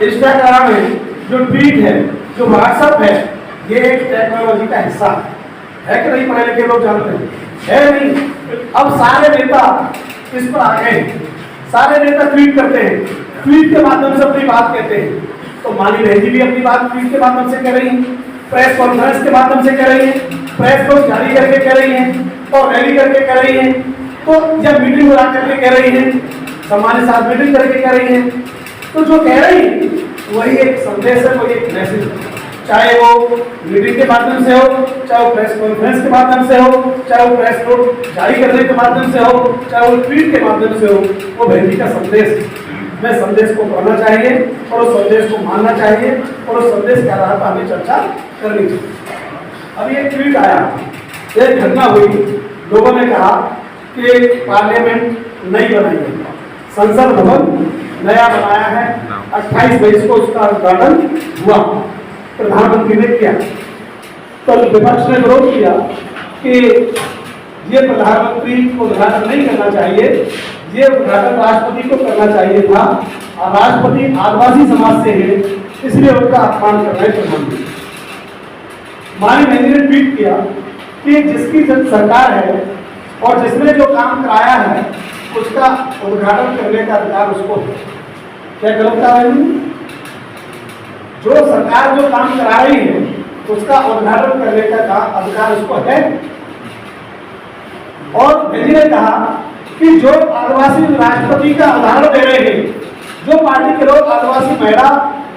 इंस्टाग्राम है, जो ट्वीट है, जो व्हाट्सएप है, ये एक टेक्नोलॉजी का हिस्सा है कि नहीं? पढ़े लिखे लोग जानते हैं, है नहीं? अब सारे नेता इस पर आ गए, सारे नेता ट्वीट करते हैं, ट्वीट के माध्यम से अपनी बात कहते हैं। तो मानी बहन जी भी अपनी बात ट्वीट के माध्यम से कह रही है, प्रेस कॉन्फ्रेंस के माध्यम से कह रही है, प्रेस को जारी करके कह रही है, और रैली करके कह रही है, तो जब मीटिंग बुला करके कह रही है, सम्मानित साथ मीटिंग करके कह रही है। तो जो कह रही है वही एक संदेश है, वही एक मैसेज है। चाहे वो मीटिंग के माध्यम से हो, चाहे वो प्रेस कॉन्फ्रेंस के माध्यम से हो, चाहे वो प्रेस नोट जारी करने के माध्यम से हो, चाहे वो ट्वीट के माध्यम से हो, वो बहन जी का संदेश है। संदेश को पढ़ना चाहिए और उस संदेश को मानना चाहिए और उस संदेश के आधार पर हमें चर्चा करनी चाहिए। अब ये ट्वीट आया, एक घटना हुई, लोगों ने कहा कि पार्लियामेंट नई बनाई है, संसद भवन नया बनाया है, 28 मई को उसका उद्घाटन हुआ, प्रधानमंत्री ने किया। तो विपक्ष ने विरोध किया कि ये प्रधानमंत्री को उद्घाटन नहीं करना चाहिए, ये उद्घाटन राष्ट्रपति को करना चाहिए था, और राष्ट्रपति आदिवासी समाज से है, इसलिए उनका अपमान करना है प्रधानमंत्री। माननीय बहन जी ने ट्वीट किया कि जिसकी सरकार है और जिसने जो काम कराया है उसका उद्घाटन करने का अधिकार उसको है। क्या गलत कह रही हूं? जो सरकार जो काम करा रही है उसका उद्घाटन करने का अधिकार उसको है। और भेजी ने कहा कि जो आदिवासी राष्ट्रपति का उदाहरण दे रहे हैं, जो पार्टी के लोग आदिवासी महिला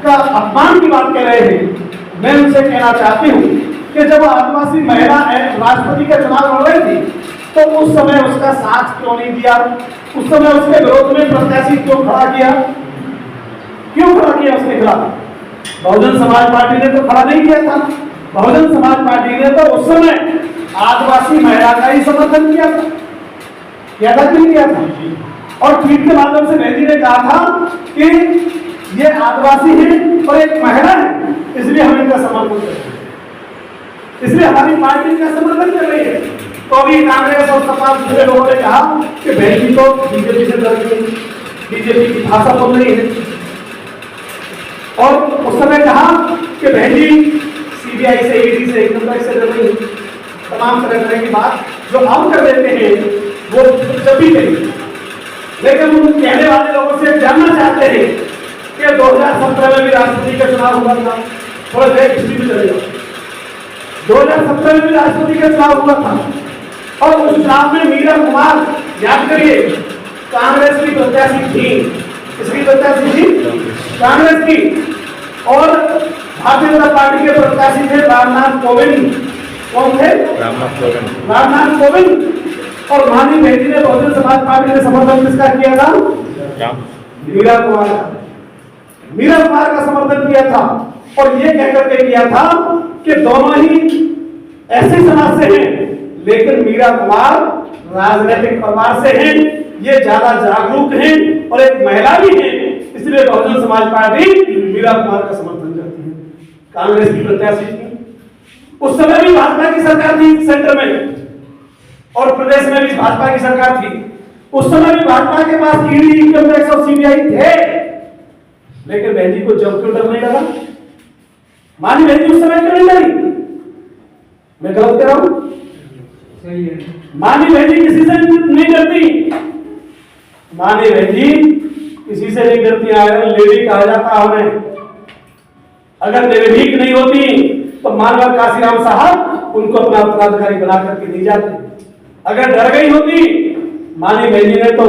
का अपमान की बात कर रहे हैं, मैं उनसे कहना चाहती हूँ कि जब आदिवासी महिला राष्ट्रपति का चुनाव लड़ रही थी तो उस समय उसका साथ क्यों नहीं दिया? उस समय उसके विरोध में प्रत्याशी क्यों खड़ा किया? क्यों खड़ा किया उसके खिलाफ? बहुजन समाज पार्टी ने तो खड़ा नहीं किया था। बहुजन समाज पार्टी ने तो उस समय आदिवासी महिला का ही समर्थन किया था। क्या था, नहीं किया था? और ट्वीट के माध्यम से बेटी ने कहा था कि ये आदिवासी है और एक महिला है, इसलिए हम इनका समर्थन कर रहे हैं, इसलिए हमारी पार्टी इनका समर्थन कर रही है। तो अभी कांग्रेस और सपा दूसरे लोगों ने कहा कि बेटी तो बीजेपी से डर गई, बीजेपी की भाषा बोल रही है। और उस समय कहा कि बहनी सीबीआई से, ईडी से, इनकम से डर रही है। तमाम तरह की बात जो हम कर देते हैं वो जब भी करेंगे। लेकिन उन कहने वाले लोगों से जानना चाहते हैं कि 2017 में भी राष्ट्रपति का चुनाव हुआ था। थोड़ा देर हिस्ट्री में चले जाओ। 2017 में भी राष्ट्रपति का चुनाव हुआ था और उस चुनाव में मीरा कुमार, याद करिए, कांग्रेस की प्रत्याशी थी। किसकी प्रत्याशी थी? कांग्रेस की। और भारतीय जनता पार्टी के प्रत्याशी थे रामनाथ कोविंद। कौन थे? रामनाथ कोविंद। और माननीय बेटी ने बहुजन समाज पार्टी ने समर्थन किसका किया था? मीरा कुमार का। मीरा कुमार का समर्थन किया था और ये कहकर के किया था कि दोनों ही ऐसे समाज से हैं, लेकिन मीरा कुमार राजनीतिक परिवार से हैं, ये ज्यादा जागरूक हैं और एक महिला भी है, इसलिए बहुजन समाज पार्टी मीरा कुमार का समर्थन करती है। कांग्रेस की प्रत्याशी थी। उस समय भी भाजपा की सरकार थी सेंटर में और प्रदेश में भी भाजपा की सरकार थी। उस समय भी भाजपा के पास ईडी, इनकम टैक्स और सीबीआई थे, लेकिन बहन जी को जब क्यों डर नहीं लगा? मानी बहन जी उस समय क्यों नहीं डरी? मैं गलत कह रहा हूं? सही है। मानी बहन जी किसी से नहीं डरती। मानी बहन जी किसी से नहीं डरती। आयरन लेडी कहा जाता है उन्हें। अगर निर्भीक नहीं होती तो मानवर काशीराम साहब उनको अपना उत्तराधिकारी बना करके नहीं जाते। अगर डर गई होती, मानी बहन जी ने तो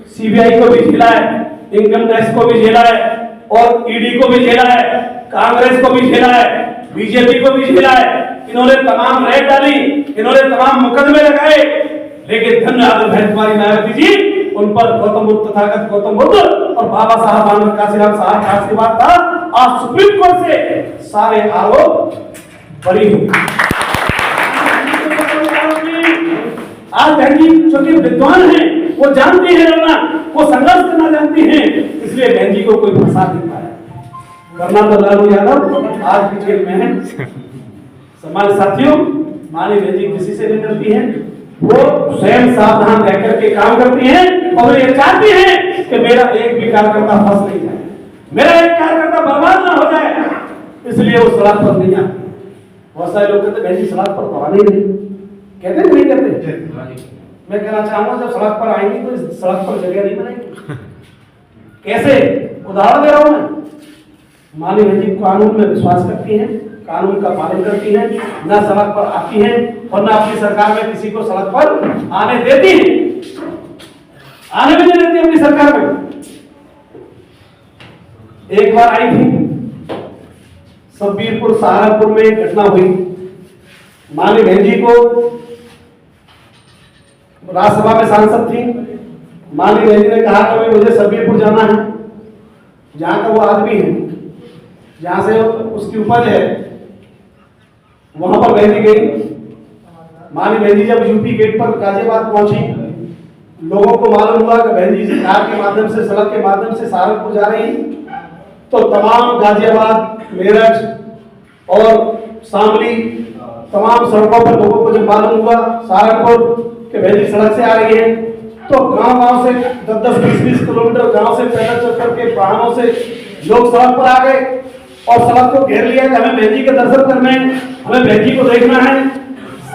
सीबीआई को भी झेला है, इनकम टैक्स को भी झेला है और ईडी को भी झेला है, कांग्रेस को भी झेला है, बीजेपी को भी झेला है। इन्होंने तमाम रेड डाली, इन्होंने तमाम मुकदमे लगाए, लेकिन धन्यवाद बहन कुमारी मायावती जी, उन पर गौतम बुद्ध, तथागत गौतम बुद्ध और बाबा साहब मानव काशीराम साहब का आशीर्वाद था। आज सुप्रीम कोर्ट से सारे आरोप बरी हुए। आज बहन जी चूंकि विद्वान हैं, वो जानती है लड़ना, वो संघर्ष करना जानती हैं, इसलिए बहन जी को कोई फंसा नहीं पाया। करना तो लालू यादव आज की जेल में है। समाज साथियों, मानी बहन जी किसी से नहीं डरती हैं, वो स्वयं सावधान रह करके काम करती हैं और ये चाहती हैं कि मेरा एक भी कार्यकर्ता फंस नहीं जाए, मेरा एक कार्यकर्ता बर्बाद ना हो जाए, इसलिए वो सड़क पर नहीं आती। बहुत सारे लोग कहते बहन जी सड़क पर तो आने नहीं, कहते नहीं कहते? मैं कहना चाहूंगा जब सड़क पर आएंगी तो इस सड़क पर जगह नहीं बनाएंगे। कैसे? उदाहरण दे रहा हूं मैं। मानी बहन जी कानून में विश्वास करती हैं, कानून का पालन करती हैं, ना सड़क पर आती हैं और ना अपनी सरकार में किसी को सड़क पर आने देती हैं, आने भी नहीं देती अपनी सरकार में। एक बार आई थी सब्बीरपुर सहारनपुर में एक घटना हुई। मानी बहन जी को राज्यसभा में सांसद थी। मानी बहन जी ने कहा कि मुझे सब्बीरपुर जाना है, जहां का वो आदमी है, जहां से उसकी उपज है, वहां पर बहन जी गई। मानी बहन जी जब यूपी गेट पर गाजियाबाद पहुंची, लोगों को मालूम हुआ कि बहन जी कार के माध्यम से, सड़क के माध्यम से सहारनपुर जा रही, तो तमाम गाजियाबाद, मेरठ और शामली तमाम सड़कों पर लोगों को जब मालूम हुआ सहारनपुर कि बहन जी सड़क से आ रही है, तो गांव-गांव से 10-10, 20-20 किलोमीटर गांव से पैदल चल करके वाहनों से लोग सड़क पर आ गए और सड़क को घेर लिया कि हमें बहन जी के दर्शन करने हैं, हमें बहन जी को देखना है।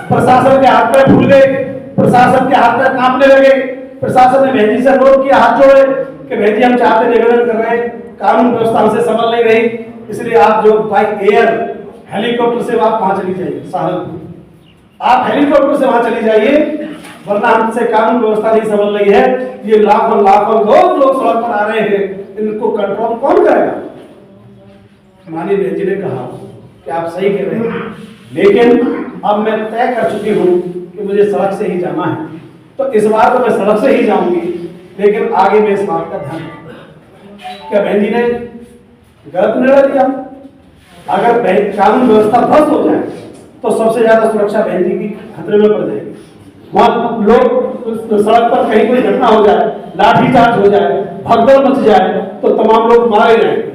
प्रशासन के हाथ पैर फूल गए, प्रशासन के हाथ पैर कांपने लगे प्रशासन ने बहन जी से अनुरोध किया, हाथ जोड़े कि बहन जी हम चाहते निवेदन कर रहे हैं, कानून व्यवस्था हमसे संभल नहीं रही, इसलिए आप जो बाई एयर हेलीकॉप्टर से आप वहां चली जाइए सहारनपुर, आप हेलीकॉप्टर से वहां चली जाइए, वरना हमसे कानून व्यवस्था नहीं संभल रही है। ये लाखों लाखों लोग सड़क पर आ रहे हैं, इनको कंट्रोल कौन करेगा? माननीय बहन जी ने कहा कि आप सही कह रहे हैं, लेकिन अब मैं तय कर चुकी हूँ कि मुझे सड़क से ही जाना है, तो इस बार तो मैं सड़क से ही जाऊंगी, लेकिन आगे मैं इस बात का ध्यान रखूंगा। क्या बहन जी ने गलत निर्णय लिया? अगर कानून व्यवस्था ध्वस्त हो जाए तो सबसे ज्यादा सुरक्षा बहन जी की खतरे में पड़ जाएगी। वहां लोग सड़क पर कहीं कोई घटना हो जाए, लाठीचार्ज हो जाए, भगदड़ मच जाए, तो तमाम लोग मारे जाएंगे।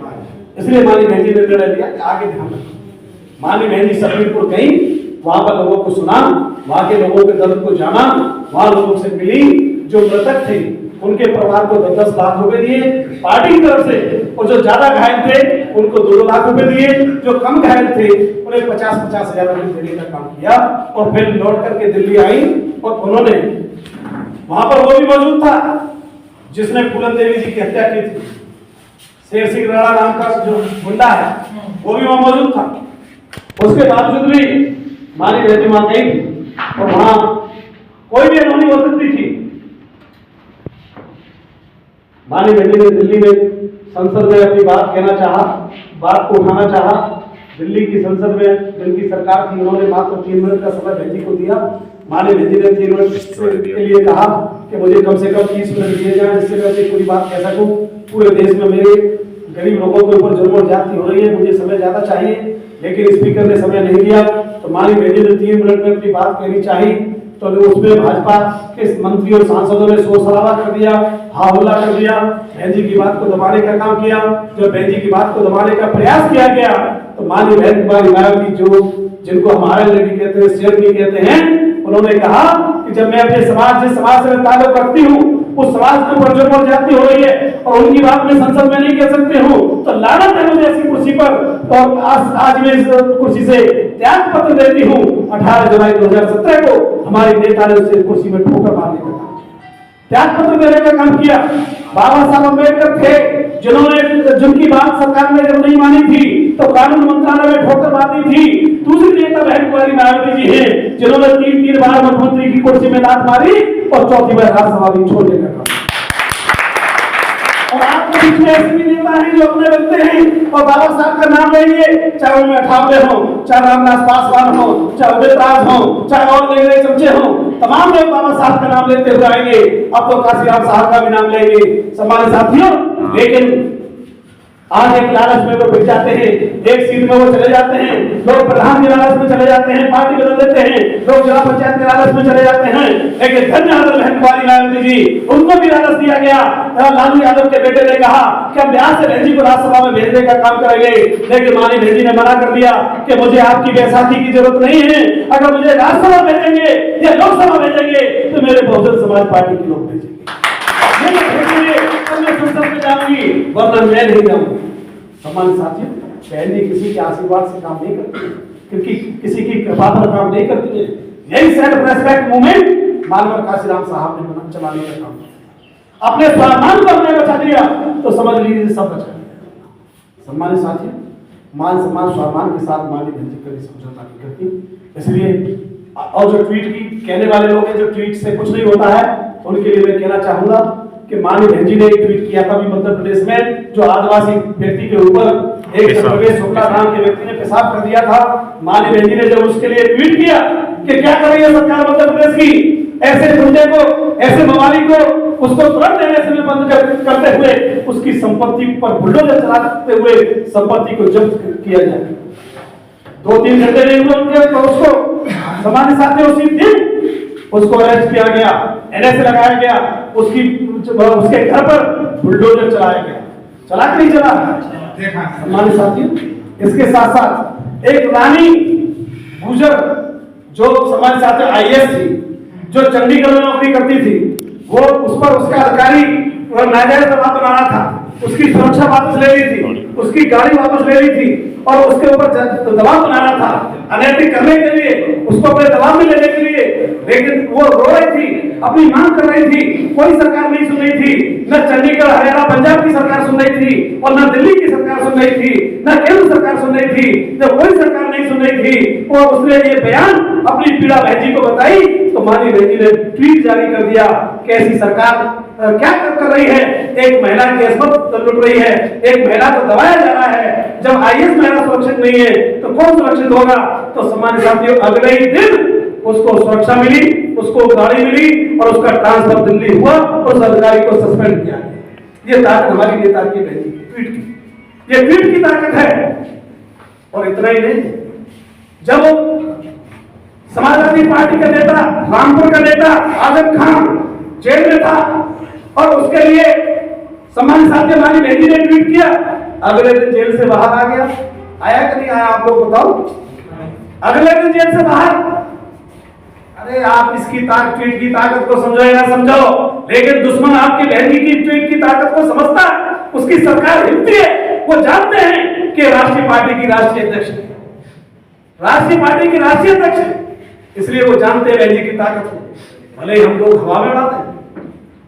इसलिए माननीय बहन जी ने निर्णय लिया कि आगे ध्यान रखें। माननीय बहन जी समीरपुर गई, वहां पर लोगों को सुना, वहां के लोगों के दर्द को जाना, वहां लोगों से मिली, जो मृतक थे उनके परिवार को 10-10 लाख रुपए दिए पार्टी की तरफ से, और जो ज्यादा घायल थे उनको 2-2 लाख रुपए दिए, जो कम घायल थे उन्हें 50-50 हजार रुपए देने का काम किया, और फिर लौट करके दिल्ली आई, और उन्होंने वहां पर वो भी मौजूद था जिसने फूलन देवी जी की हत्या की थी, शेर सिंह राणा नाम का जो गुंडा है, वो भी वहां मौजूद था। उसके बावजूद भी माननीय बहन जी वहां गई थी, और वहां कोई भी अनहोनी हो सकती थी। माननीय बहन जी ने दिल्ली में संसद में अपनी बात कहना चाहा, बात को उठाना चाहा। दिल्ली की संसद में जिनकी सरकार थी, उन्होंने मात्र 3 मिनट का समय बहन जी को दिया। माननीय बहन जी ने 3 मिनट के लिए कहा कि मुझे कम से कम 30 मिनट दिए जाए, जिससे मैं अपनी पूरी बात कह सकूं। पूरे देश में मेरे गरीब लोगों के ऊपर जुल्म और ज्यादती हो रही है, मुझे समय ज्यादा चाहिए, लेकिन स्पीकर ने समय नहीं दिया। तो माननीय बहन जी ने 3 मिनट में अपनी बात कहनी चाहिए, तो उसमें भाजपा के मंत्री और सांसदों ने शोर शराबा कर दिया, हाहुल्ला कर दिया, बहन जी की बात को दबाने का काम किया। जब बहन जी की बात को दबाने का प्रयास किया गया, तो माननीय बहन कुमारी मायावती, जो जिनको हमारे लड़की कहते हैं, शेरनी कहते हैं, उन्होंने कहा कि जब मैं अपने समाज से ताल्लुक रखती हूँ, उस समाज के ऊपर जो और जाती हो रही है और उनकी बात में संसद में नहीं कह सकते हूँ, तो लानत है मुझे ऐसी कुर्सी पर। और आज मैं इस कुर्सी से त्याग पत्र देती हूँ। 18 जुलाई 2017 को हमारे नेता ने उसे कुर्सी में ठोकर मारने का काम, त्याग पत्र देने का काम किया। बाबा साहब अम्बेडकर थे जिनकी बात सरकार ने जब नहीं मानी थी तो कानून मंत्रालय में ठोकर मार दी थी। दूसरी नेता बहन कुमारी मायावती जी हैं, जिन्होंने 3 बार मुख्यमंत्री की कुर्सी में लात मारी और 4थी बार राज्यसभा भी छोड़ने का काम। और आपके बीच में ऐसे भी नेता हैं जो अपने लगते हैं और बाबा साहब का नाम लेंगे, चाहे उनमें अठावले हो, चाहे रामदास पासवान हो, चाहे उदित राज हो, चाहे और नए चमचे हो, तमाम लोग बाबा साहब का नाम लेते हुए आएंगे। अब तो काशीराम साहब का भी नाम लेंगे। सम्मानित साथियों, लेकिन आज एक लालच में वो बिक जाते हैं, एक सीट में वो चले जाते हैं, लोग प्रधान के लालच में चले जाते हैं, पार्टी बदल देते हैं, लोग जिला पंचायत के लालच में चले जाते हैं। लेकिन धन्य बहन कुमारी मायावती जी, उनको भी लालच दिया गया। लालू यादव के बेटे ने कहा कि हम बिहार से बहन जी को राज्यसभा में भेजने का काम करेंगे, लेकिन माननीय बहन जी ने मना कर दिया कि मुझे आपकी बैसाखी की जरूरत नहीं है। अगर मुझे राज्यसभा भेजेंगे या लोकसभा भेजेंगे तो मेरे बहुजन समाज पार्टी के लोग भेजेंगे, मैं संसद में जाऊंगी, वरना मैं नहीं जाऊंगी। सम्मानित साथियों, बहन जी किसी के आशीर्वाद से काम नहीं करती, क्योंकि किसी की कृपा पर काम नहीं करती है। यही सेल्फ रेस्पेक्ट मूवमेंट मानवर काशीराम साहब ने चलाने का काम किया। अपने स्वाभिमान को हमने बचा दिया तो समझ लीजिए सब बचा दिया। सम्मानित साथियों, मान सम्मान स्वाभिमान के साथ माननीय बहन जी कभी समझौता नहीं करती। इसलिए और जो ट्वीट की कहने वाले लोग हैं, जो ट्वीट से कुछ नहीं होता है, उनके लिए मैं कहना चाहूंगा कि माननीय बहन जी ने एक ट्वीट किया था मध्य प्रदेश में, जो आदिवासी व्यक्ति के ऊपर एक प्रवेश शुक्ला नाम के व्यक्ति ने पेशाब कर दिया था। माननीय बहन जी ने जब उसके लिए ट्वीट किया कि क्या कर रही है सरकार मध्य प्रदेश की, ऐसे गुंडे को, ऐसे मवाली को उसको तुरंत देने से बंद करते हुए उसकी संपत्ति पर बुलडोजर चलाते हुए संपत्ति को जब्त किया जाए। 2-3 घंटे नहीं हुए उनके, तो उसको सामान्य साथियों उसी दिन उसको अरेस्ट किया गया, एनएसए लगाया गया, उसके घर पर बुलडोजर चलाया गया। चला कि नहीं चला? सम्मानित साथियों, इसके साथ साथ एक रानी गुजर, जो सम्मानित साथियों आईएएस थी, जो चंडीगढ़ में नौकरी करती थी, वो उस पर उसका अधिकारी नाजायज दबाव बना रहा था, उसकी सुरक्षा वापस ले रही थी, उसकी गाड़ी वापस ले रही थी और उसके ऊपर दबाव बनाना था अनैतिक करने के लिए, उसको अपने दबाव में लेने के लिए। लेकिन वो रो रही थी, अपनी मांग कर रही थी, कोई सरकार नहीं सुन रही थी। न चंडीगढ़, हरियाणा, पंजाब की सरकार सुन रही थी और न दिल्ली की सरकार सुन रही थी, न केंद्र सरकार सुन रही थी। जब कोई सरकार नहीं सुन रही थी और उसने ये बयान अपनी पीड़ा बहन जी को बताई तो माननीय बहन जी ने ट्वीट जारी कर दिया कि ऐसी सरकार क्या कर रही है, एक महिला की अस्मत लुट रही है, एक महिला को दबाया जा रहा है। जब आईएएस महिला सुरक्षित नहीं है तो कौन सुरक्षित होगा? तो सम्मानित साथियों, अगले ही दिन उसको सुरक्षा मिली, उसको गाड़ी मिली और उसका ट्रांसफर दिल्ली हुआ और उस अधिकारी को सस्पेंड किया। ये ताकत हमारी नेता की नहीं, ट्वीट की, ये ट्वीट की ताकत है। और इतना ही नहीं, जब समाजवादी पार्टी का नेता, रामपुर का नेता आजम खान जेल में था और उसके लिए सम्मानित साथी हमारी बहनी ने ट्वीट किया, अगले दिन जेल से बाहर आ गया। आया कि नहीं आया आप लोग बताओ? अगले दिन जेल से बाहर। अरे आप इसकी ट्वीट की ताकत को समझो या समझो, लेकिन दुश्मन आपकी बहनी की ट्वीट की ताकत को समझता, उसकी सरकार हिलती है। वो जानते हैं कि राष्ट्रीय पार्टी की राष्ट्रीय अध्यक्ष है, राष्ट्रीय पार्टी की राष्ट्रीय अध्यक्ष है, इसलिए वो जानते हैं बहन जी की ताकत को। भले ही हम लोग हवा में उड़ाते हैं,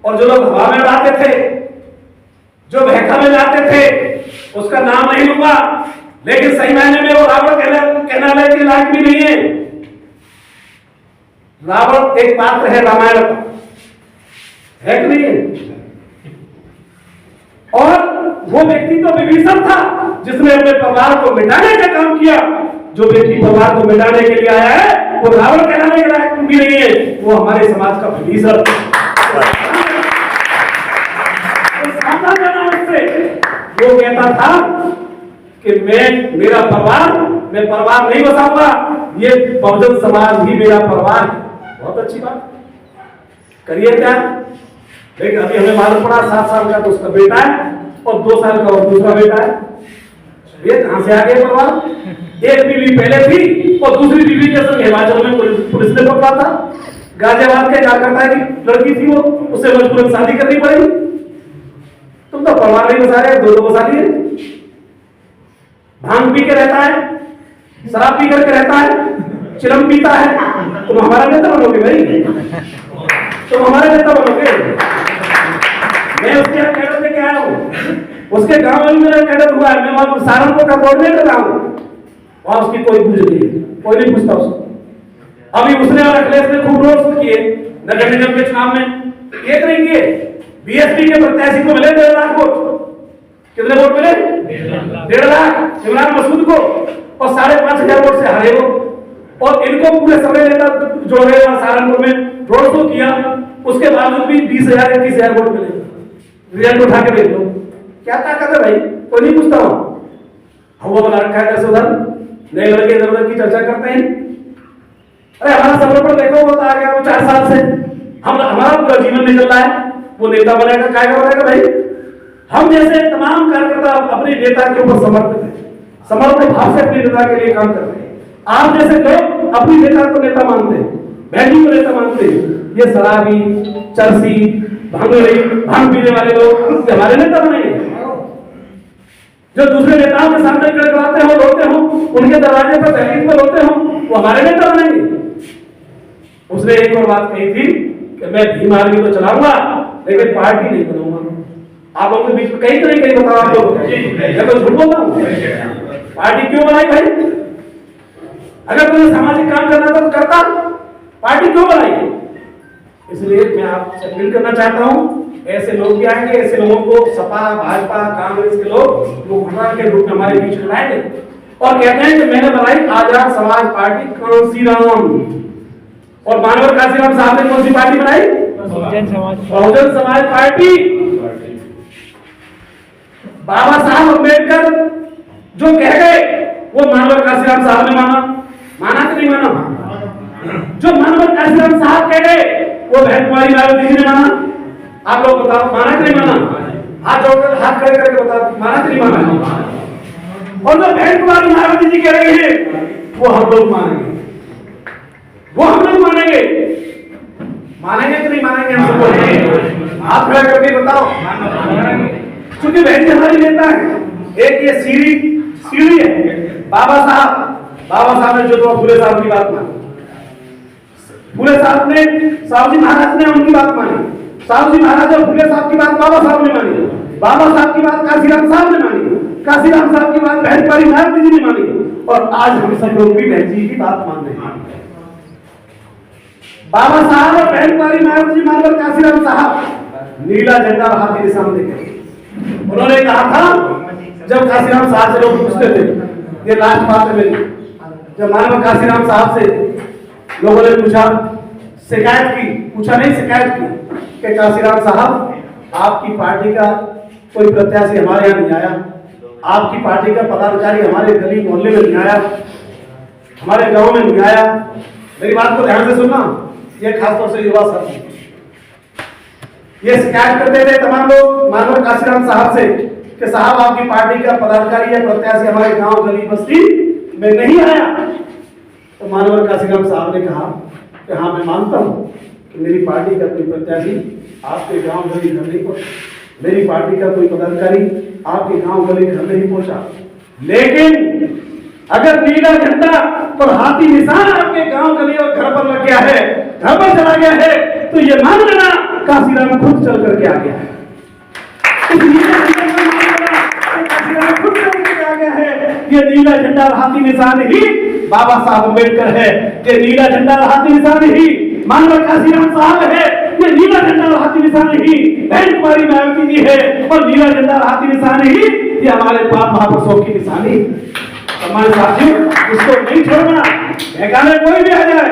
और जो लोग हवा में उड़ाते थे, जो बहका में जाते थे, उसका नाम नहीं लूंगा, लेकिन सही मायने में वो रावण कहलाने के लायक भी नहीं है। रावण एक पात्र है रामायण का, है कि नहीं है? और वो व्यक्ति तो विभीषण था जिसने अपने परिवार को मिटाने का काम किया। जो व्यक्ति परिवार को मिटाने के लिए आया है वो रावण कहलाने के लायक भी नहीं है, वो हमारे समाज का विभीषण। वो कहता था कि मेरा परिवार, मैं परिवार नहीं बसाऊंगा, ये बहुजन समाज ही मेरा परिवार है। बहुत अच्छी बात, करिए क्या। लेकिन अभी हमें मालूम पड़ा 7 साल का तो उसका बेटा है और 2 साल का और दूसरा बेटा है। ये कहां से आ गए परिवार? एक बीवी पहले थी और दूसरी बीवी के संग हिमाचल में पुलिस ने पकड़ा था। गाजियाबाद के कार्यकर्ता की लड़की थी, वो उससे मजबूरन शादी करनी पड़ी। तुम तो परिवार नहीं बसा रहे, 2 बसा लिए। भांग पी के रहता है, शराब पी करके रहता है, चिलम पीता है। तुम हमारा नेता बनोगे भाई? तुम हमारे नेता बनोगे? मैं उसके कैडर लेके आया हूँ, उसके गांव में मेरा कैडर हुआ है, मैं वहां सहारनपुर का कोऑर्डिनेटर रहा हूँ। वहां उसकी कोई पूछ नहीं है, कोई नहीं पूछता उसको। अभी उसने और अखिलेश ने खूब रोज किए नगर निगम के चुनाव में, एक नहीं किए। बीएसपी के प्रत्याशी को मिले 1.5 लाख वोट। कितने वोट मिले? 1.5 लाख इमरान मसूद को, और 5,500 वोट से हारे वो। और इनको पूरे समय नेता जो है सहारनपुर में रोड शो किया, उसके बावजूद भी 20,000 21,000 वोट मिले। रिजल्ट उठा के देख लो, क्या ताकत है भाई? कोई नहीं पूछता हूं। हवा बना रखा है कैसे उधर, नए लड़के इधर उधर की चर्चा करते हैं। अरे हमारा समर्पण देखो, वो तो आ गया, वो 4 साल से हमारा पूरा जीवन निकल रहा है। वो नेता बनेगा, क्या बनेगा भाई? हम जैसे तमाम कार्यकर्ता अपने नेता के ऊपर समर्पित है, समर्पित भाव से अपने नेता के लिए काम करते हैं। आप जैसे लोग अपनी नेता को नेता मानते हैं, बहनी को नेता मानते हैं। ये शराबी, चरसी, भांग पीने वाले लोग हमारे नेता बनेंगे? जो दूसरे नेताओं के सामने खड़े कराते हो, रोते हो, उनके दरवाजे पर दहलीज पर रोते हो, वो हमारे नेता बनेंगे? उसने एक और बात कही थी कि मैं भीम आर्मी तो चलाऊंगा लेकिन पार्टी नहीं बनाऊंगा। आप लोगों के बीच में कहीं तो नहीं बताओ आप लोग, मैं तो झूठ बोलता हूं। पार्टी क्यों बनाई भाई? अगर तुम्हें सामाजिक काम करना था तो करता, पार्टी क्यों बनाई? इसलिए मैं आपसे अपील करना चाहता हूं, ऐसे लोग भी आएंगे, ऐसे लोगों को सपा, भाजपा, कांग्रेस के लोग मुखबिर के रूप में हमारे बीच में लाएंगे और कहते हैं कि मैंने बनाई आजाद समाज पार्टी कांसीराम। और मानवर कांसीराम साहब ने कौन सी पार्टी बनाई? बहुजन समाज पार्टी। बाबा साहब अम्बेडकर जो कह गए वो मानवर कांसीराम साहब ने माना कि नहीं माना? जो मानवर कांसीराम साहब कह गए वो बहन कुमारी मायावती जी ने माना? आप लोग बताओ, माना कि नहीं माना? हाथ जोड़कर, हाथ खड़े करके बताओ, माना कि नहीं माना? और जो बहन कुमारी मायावती जी कह रही है वो हम लोग मानेंगे, वो हम लोग मानेंगे। मानेंगे कि नहीं मानेंगे? हम सबको हाथ खड़ा करके बताओ। क्योंकि बहन जी हमारी नेता है। एक ये सीढ़ी है। बाबा साहब ने जो फुले साहब की बात मानी, फूले साहब ने, साहब जी महाराज ने उनकी बात मानी, साहब जी महाराज और फूले साहब की बात बाबा साहब ने मानी, बाबा साहब की बात काशीराम साहब ने मानी, काशीराम साहब की बात बहन प्यारी नायक जी ने मानी, और आज हम सब लोग भी बहन जी की बात मान रहे हैं। बाबा साहब और बहन प्यारी नायक जी मानकर काशीराम साहब नीला झंडा और हाथी के सामने गए। उन्होंने कहा था, जब काशीराम साहब से लोग पूछते थे, ये लास्ट बात है मेरी, जब मानव काशीराम साहब से लोगों ने पूछा, शिकायत की, पूछा नहीं शिकायत की कि काशीराम साहब आपकी पार्टी का कोई प्रत्याशी हमारे यहाँ नहीं आया, आपकी पार्टी का पदाधिकारी हमारे गली मोहल्ले में नहीं आया, हमारे गांव में नहीं आया। मेरी बात को ध्यान से सुनना, ये खासतौर से युवा साथी ये शिकायत करते थे तमाम लोग मानव काशीराम साहब से कि साहब आपकी पार्टी का पदाधिकारी या प्रत्याशी हमारे गांव गली बस्ती में नहीं आया। तो मानव काशीराम साहब ने कहा कि हाँ मैं मानता हूं कि मेरी पार्टी का कोई प्रत्याशी आपके गांव गली घर नहीं पहुंचा, मेरी पार्टी का कोई पदाधिकारी आपके गांव गली घर नहीं पहुंचा, लेकिन अगर नीला झंडा और हाथी निशान आपके गांव गली और घर पर लग गया है, घर पर चला गया है, तो ये मान लेना काशीराम खुद चल करके आ गया है। काशीराम खुद चल करके आ गया है। ये नीला झंडा और हाथी निशान ही बाबा साहब अम्बेडकर है, ये नीला झंडा और हाथी निशान ही मानव काशीराम साहब है, ये नीला झंडा और हाथी निशान ही बहन कुमारी मायावती जी है, और नीला झंडा और हाथी निशान ही ये हमारे पाप महापुरुषों की निशानी। हमारे साथियों, इसको नहीं छोड़ना, बहकाने कोई भी आ जाए,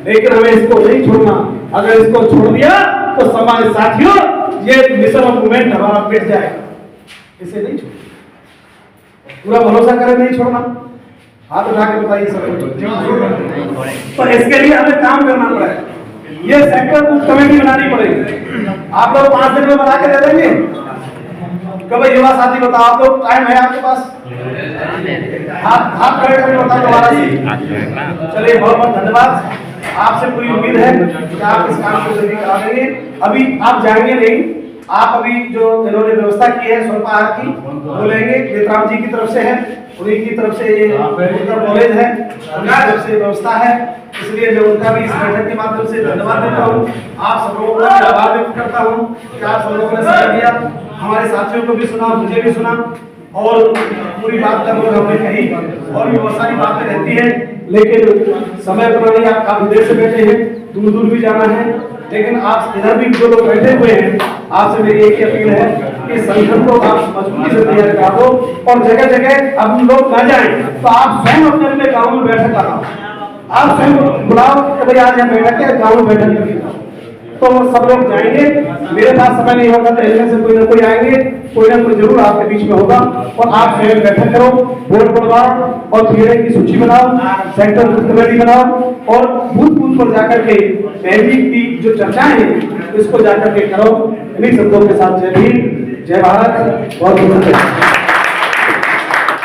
लेकिन हमें इसको नहीं छोड़ना। अगर इसको छोड़ दिया तो हमारे साथियों ये मिशन ऑफ मूवमेंट हमारा मिट जाएगा, इसे नहीं छोड़ना, पूरा भरोसा करें नहीं छोड़ना। हाथ उठा के बताइए सब। तो इसके लिए हमें काम करना पड़ेगा, ये सेक्टर बूथ कमेटी बनानी पड़ेगी। आप लोग 5 दिन में बना के दे देंगे? कब युवा साथी बताओ, आप लोग टाइम है आपके पास? हाथ खड़े करके बताओ दोबारा से। चलिए बहुत बहुत धन्यवाद, आपसे पूरी उम्मीद है कि आप इस काम को जल्दी करा देंगे। अभी आप जाएंगे नहीं, आप अभी जो इन्होंने व्यवस्था की है स्वल्पाहार की वो लेंगे, नेत्राम जी की तरफ से है, उन्हीं की तरफ से ये कॉलेज है, उनकी तरफ से व्यवस्था है, इसलिए मैं उनका भी इस बैठक के माध्यम से धन्यवाद देता हूँ। आप सब लोगों का आभार व्यक्त करता हूँ कि आप सब लोगों ने साथ दिया, हमारे साथियों को भी सुना, मुझे भी सुना, और पूरी बात कर लो हमने कही, और भी बहुत सारी बातें रहती है, लेकिन समय पर नहीं, आप काफी देर से बैठे हैं, दूर दूर भी जाना है, लेकिन आप इधर भी जो लोग बैठे हुए हैं, आपसे मेरी एक ही अपील है कि संगठन को आप मजबूती से तैयार करा दो, और जगह जगह अब लोग न जाएं तो आप स्वयं अपने अपने गाँव में बैठक कराओ, आप स्वयं बुलाओ कि भाई आज यहाँ बैठक है, गाँव में बैठक करके जाओ, तो सब लोग जाएंगे। मेरे पास समय नहीं होगा तो इनमें से कोई ना कोई आएंगे, कोई ना कोई जरूर आपके बीच में होगा, और आप स्वयं बैठक करो, वोट बनवाओ, और पीड़े की सूची बनाओ, सेक्टर बूथ कमेटी बनाओ, और बूथ बूथ पर जाकर के पहली की जो चर्चाएं हैं इसको जाकर के करो। इन्हीं शब्दों के साथ जय भीम, जय भारत, बहुत बहुत धन्यवाद।